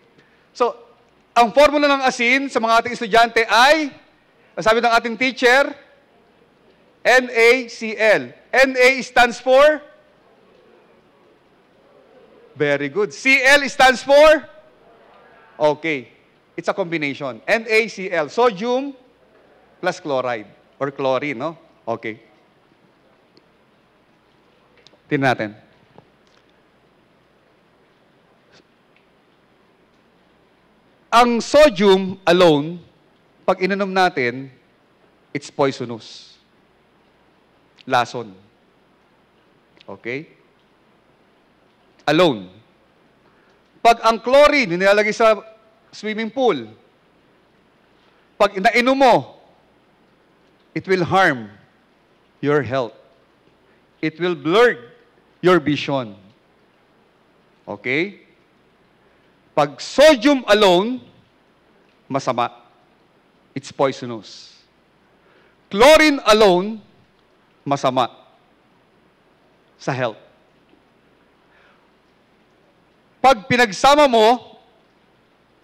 So, ang formula ng asin sa mga ating estudyante ay, sabi ng ating teacher, NaCl. Na stands for? Very good. Cl stands for? Okay. It's a combination. NaCl. Sodium plus chloride. Or chlorine, no? Okay. Tingnan natin. Ang sodium alone, pag ininom natin, it's poisonous. Lason. Okay? Alone. Pag ang chlorine, nilalagay sa swimming pool, pag nainom mo, it will harm your health. It will blur your vision. Okay? Pag sodium alone, masama. It's poisonous. Chlorine alone, masama sa health. Pag pinagsama mo,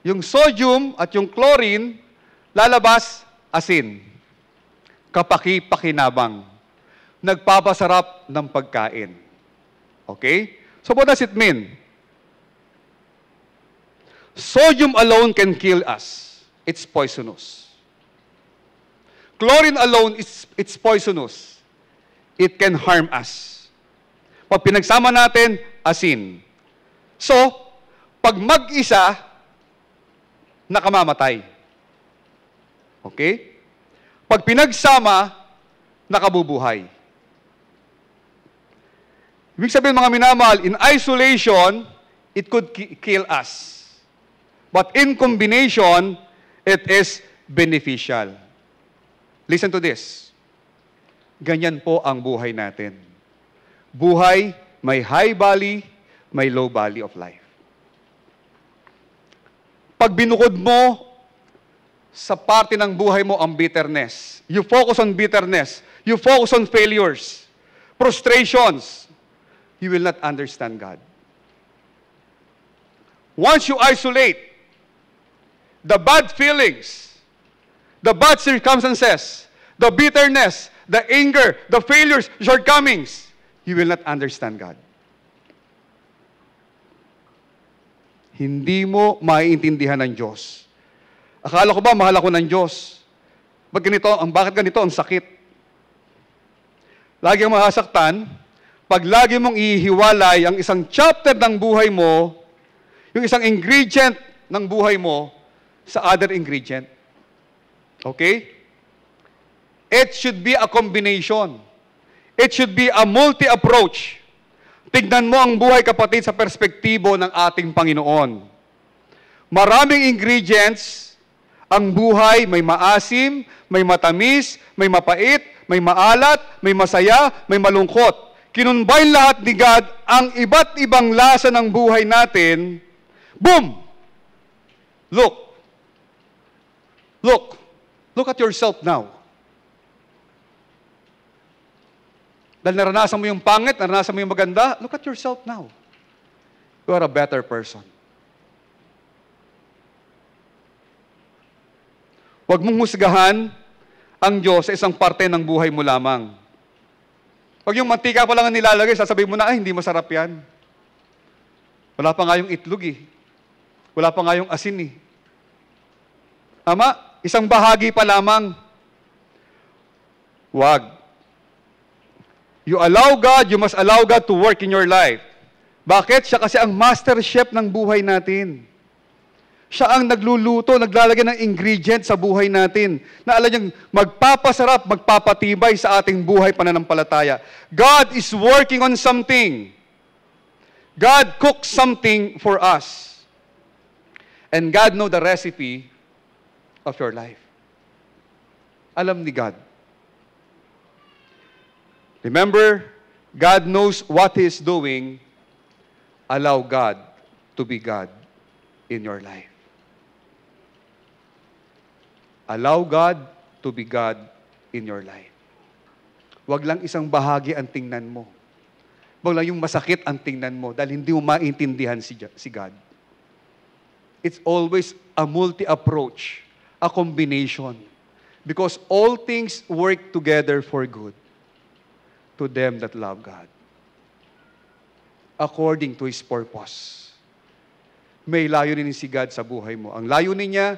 yung sodium at yung chlorine, lalabas asin. Kapaki-pakinabang. Nagpapasarap ng pagkain. Okay? So what does it mean? Sodium alone can kill us. It's poisonous. Chlorine alone, it's poisonous. It can harm us. Pag pinagsama natin, asin. So, pag mag-isa, nakamamatay. Okay? Pag pinagsama, nakabubuhay. Ibig sabihin mga minamahal, in isolation, it could kill us. But in combination, it is beneficial. Listen to this. Ganyan po ang buhay natin. Buhay, may high valley, may low valley of life. Pag binukod mo sa parte ng buhay mo ang bitterness, you focus on bitterness, you focus on failures, frustrations, you will not understand God. Once you isolate the bad feelings, the bad circumstances, the bitterness, the anger, the failures, shortcomings, you will not understand God. Hindi mo maiintindihan ng Diyos. Akala ko ba mahal ako ng Diyos? Bakit ganito ang sakit? Lagi ang mahasaktan, pag lagi mong ihiwalay ang isang chapter ng buhay mo, yung isang ingredient ng buhay mo, sa other ingredient. Okay? It should be a combination. It should be a multi-approach. Tignan mo ang buhay, kapatid, sa perspektibo ng ating Panginoon. Maraming ingredients, ang buhay, may maasim, may matamis, may mapait, may maalat, may masaya, may malungkot. Kinunbayin lahat ni God ang iba't ibang lasa ng buhay natin. Boom! Look. Look at yourself now. Dahil naranasan mo yung pangit, naranasan mo yung maganda, look at yourself now. You are a better person. Huwag mong husgahan ang Diyos sa isang parte ng buhay mo lamang. Pag yung mantika pa lang ang nilalagay, sasabihin mo na, ay, hindi masarap yan. Wala pa nga yung itlog eh. Wala pa nga yung asin eh. Tama? Isang bahagi pa lamang. Huwag. You allow God, you must allow God to work in your life. Bakit? Siya kasi ang master chef ng buhay natin. Siya ang nagluluto, naglalagay ng ingredient sa buhay natin na alam niyang magpapasarap, magpapatibay sa ating buhay pananampalataya. God is working on something. God cooks something for us. And God knows the recipe of your life. Alam ni God. Remember, God knows what He is doing. Allow God to be God in your life. Allow God to be God in your life. Huwag lang isang bahagi ang tingnan mo. Huwag lang yung masakit ang tingnan mo dahil hindi mo maintindihan si God. It's always a multi-approach, a combination. Because all things work together for good to them that love God, according to His purpose. May layunin si God sa buhay mo. Ang layunin niya,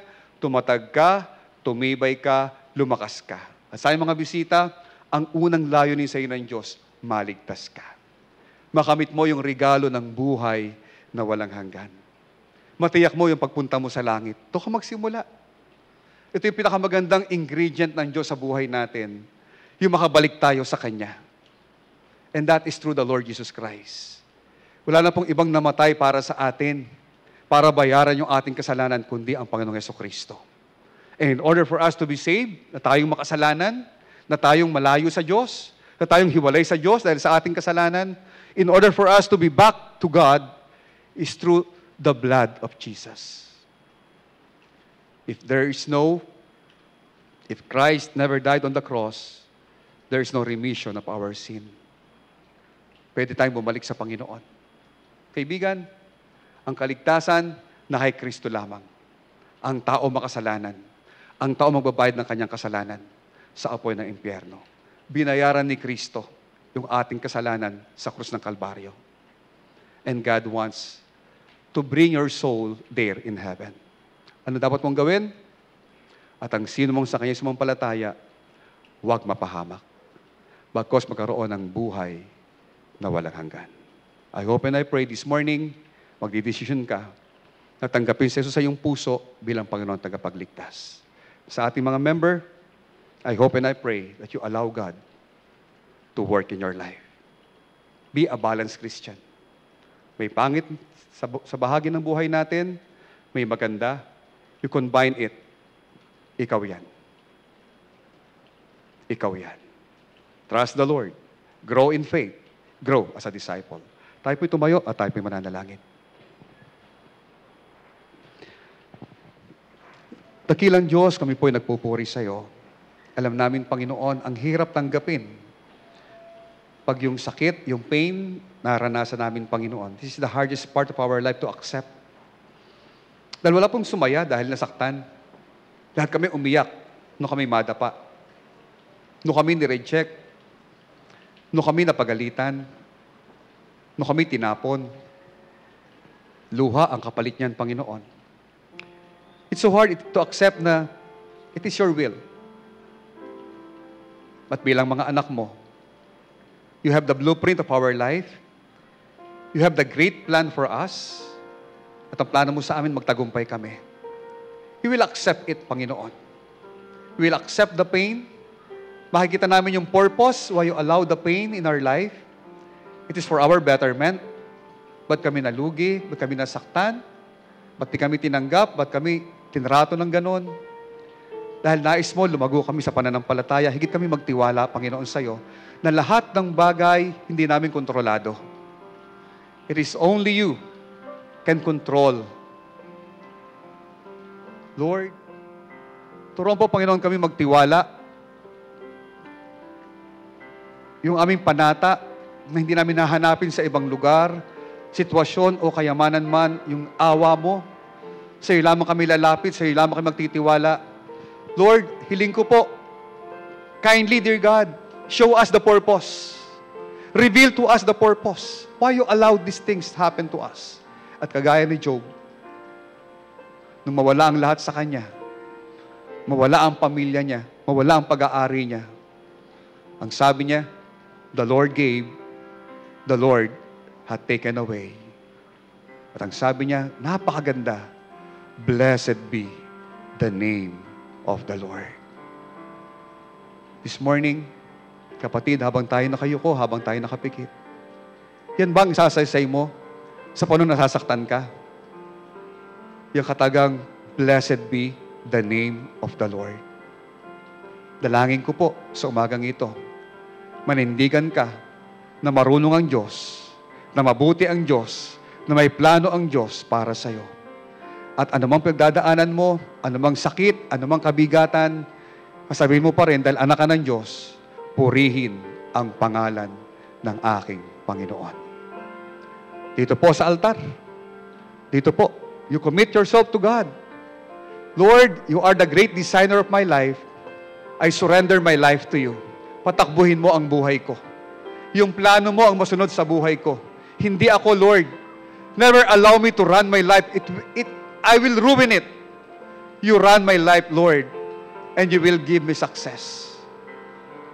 tumatag ka, tumibay ka, lumakas ka. At sa mga bisita, ang unang layunin sa iyo ng Diyos, maligtas ka. Makamit mo yung regalo ng buhay na walang hanggan. Matiyak mo yung pagpunta mo sa langit. Doon ka magsimula. Ito yung pinakamagandang ingredient ng Diyos sa buhay natin, yung makabalik tayo sa Kanya. And that is through the Lord Jesus Christ. Wala na pong ibang namatay para sa atin, para bayaran yung ating kasalanan, kundi ang Panginoong Jesucristo. And in order for us to be saved, na tayong makasalanan, na tayong malayo sa Diyos, na tayong hiwalay sa Diyos dahil sa ating kasalanan, in order for us to be back to God, is through the blood of Jesus. If Christ never died on the cross, there is no remission of our sin. Pwede tayong bumalik sa Panginoon. Kaibigan, ang kaligtasan na kay Kristo lamang. Ang tao makasalanan. Ang tao magbabayad ng kanyang kasalanan sa apoy ng impyerno. Binayaran ni Kristo yung ating kasalanan sa krus ng Kalbaryo. And God wants to bring your soul there in heaven. Ano dapat mong gawin? At ang sino mong sa kanya sumampalataya, huwag mapahamak. Bagkos magkaroon ng buhay na walang hanggan. I hope and I pray this morning, magdidesisyon ka na tanggapin si Jesus sa iyong puso bilang Panginoon tagapagligtas. Sa ating mga member, I hope and I pray that you allow God to work in your life. Be a balanced Christian. May pangit sa bahagi ng buhay natin, may maganda, you combine it. Ikaw yan. Ikaw yan. Trust the Lord. Grow in faith. Grow as a disciple. Tayo po'y tumayo at tayo po'y mananalangin. Dakilang Diyos, kami po'y nagpupuri sa iyo. Alam namin, Panginoon, ang hirap tanggapin. Pag yung sakit, yung pain, naranasan namin, Panginoon. This is the hardest part of our life to accept. Dahil wala pong sumaya dahil nasaktan. Lahat kami umiyak nung kami madapa. Nung kami nireject. Nung kami napagalitan. Nung kami tinapon. Luha ang kapalit niyan, Panginoon. It's so hard to accept na it is your will. At bilang mga anak mo, you have the blueprint of our life. You have the great plan for us. At ang plano mo sa amin, magtagumpay kami. We will accept it, Panginoon. We will accept the pain. Makikita namin yung purpose why you allow the pain in our life. It is for our betterment. Ba't kami nalugi? Ba't kami nasaktan? Ba't di kami tinanggap? Ba't kami tinrato ng ganon? Dahil nais mo, lumago kami sa pananampalataya, higit kami magtiwala, Panginoon, sa iyo, na lahat ng bagay hindi namin kontrolado. It is only you can control. Lord, turuan po, Panginoon, kami magtiwala. Yung aming panata na hindi namin nahanapin sa ibang lugar, sitwasyon o kayamanan man, yung awa mo, sa iyo lamang kami lalapit, sa iyo lamang kami magtitiwala. Lord, hiling ko po, kindly, dear God, show us the purpose. Reveal to us the purpose. Why you allowed these things to happen to us? At kagaya ni Job, nung mawala ang lahat sa kanya, mawala ang pamilya niya, mawala ang pag-aari niya, ang sabi niya, the Lord gave, the Lord had taken away. At ang sabi niya, napakaganda, blessed be the name of the Lord. This morning, kapatid, habang tayo nakayuko, habang tayo nakapikit, yan bang isasaysay mo sa paano nasasaktan ka? Yung katagang, blessed be the name of the Lord. Dalangin ko po sa umagang ito, manindigan ka na marunong ang Diyos, na mabuti ang Diyos, na may plano ang Diyos para sa iyo. At anumang pagdadaanan mo, anumang sakit, anumang kabigatan, masabihin mo pa rin, dahil anak ka ng Diyos, purihin ang pangalan ng aking Panginoon. Dito po sa altar, dito po, you commit yourself to God. Lord, you are the great designer of my life. I surrender my life to you. Patakbuhin mo ang buhay ko. Yung plano mo ang masunod sa buhay ko. Hindi ako, Lord. Never allow me to run my life. I will ruin it. You run my life, Lord, and you will give me success.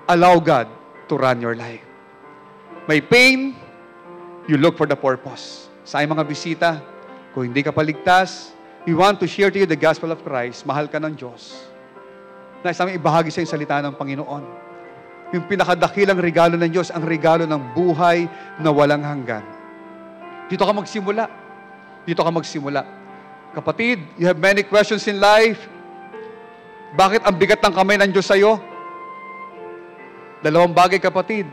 Allow God to run your life. May pain, you look for the purpose. Sa mga bisita, kung hindi ka paligtas, we want to share to you the gospel of Christ. Mahal ka ng Diyos. Nais namin ibahagi sa yung salita ng Panginoon. Yung pinakadakilang regalo ng Diyos, ang regalo ng buhay na walang hanggan. Dito ka magsimula. Dito ka magsimula. Kapatid, you have many questions in life. Bakit ang bigat ng kamay ng Diyos sa'yo? Dalawang bagay, kapatid.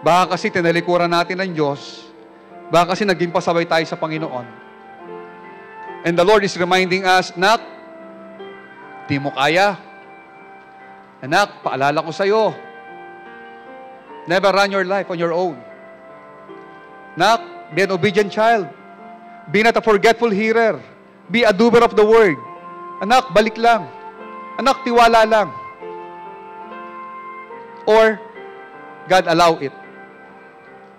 Baka kasi tinalikuran natin ng Diyos. Baka kasi naging pasaway tayo sa Panginoon. And the Lord is reminding us, Nak, Di mo kaya? Anak, paalala ko sa'yo, never run your life on your own. Anak, be an obedient child. Be not a forgetful hearer. Be a doer of the word. Anak, balik lang. Anak, tiwala lang. Or, God allow it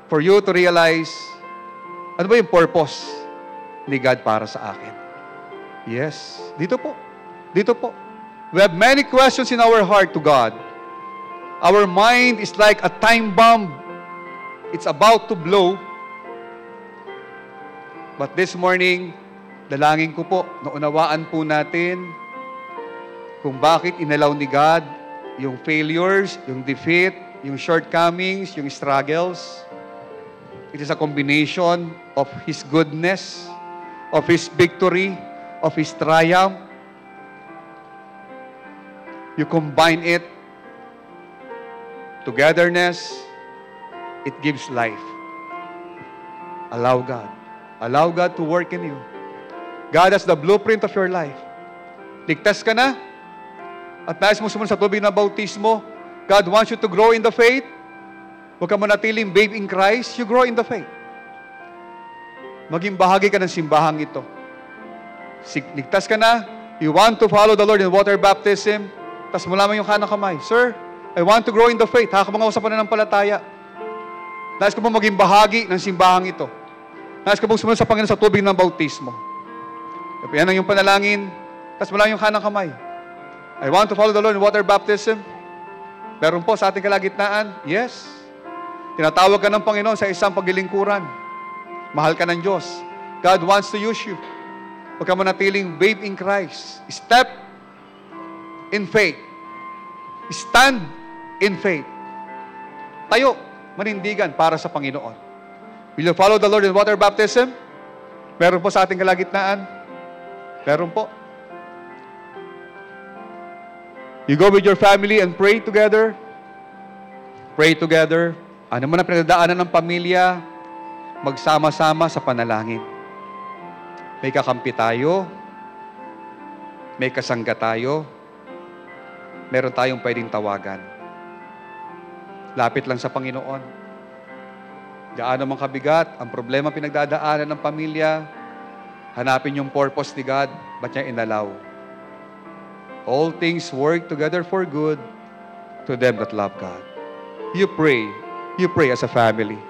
for you to realize, ano ba yung purpose ni God para sa akin? Yes, dito po. Dito po. We have many questions in our heart to God. Our mind is like a time bomb. It's about to blow. But this morning, dalangin ko po, naunawaan po natin kung bakit inalaw ni God yung failures, yung defeat, yung shortcomings, yung struggles. It is a combination of His goodness, of His victory, of His triumph. You combine it, togetherness, it gives life. Allow God. Allow God to work in you. God has the blueprint of your life. Ligtas ka na, at nais mo sumunod sa tubig na bautismo, God wants you to grow in the faith. Huwag ka manatiling babe in Christ, you grow in the faith. Maging bahagi ka ng simbahang ito. Ligtas ka na, you want to follow the Lord in water baptism, tapos mula mo yung kanang kamay, Sir, I want to grow in the faith. Haka mga usapan na ng palataya. Nais ko po maging bahagi ng simbahang ito. Nais ko pong sumunod sa Panginoon sa tubig ng bautismo. Yan ang yung panalangin, tapos mula yung kanang kamay. I want to follow the Lord in water baptism. Meron po sa ating kalagitnaan, yes. Tinatawag ka ng Panginoon sa isang paglilingkuran. Mahal ka ng Diyos. God wants to use you. Huwag ka manatiling babe in Christ. Step in faith. Stand in faith. Tayo, manindigan para sa Panginoon. Will you follow the Lord in water baptism? Meron po sa ating kalagitnaan. Meron po. You go with your family and pray together. Pray together. Ano man ang pinagdadaanan ng pamilya, magsama-sama sa panalangin. May kakampi tayo. May kasangga tayo. Meron tayong pwedeng tawagan. Lapit lang sa Panginoon. Gaano mang kabigat, ang problema pinagdadaanan ng pamilya, hanapin yung purpose ni God, ba't niya inalaw? All things work together for good to them that love God. You pray as a family.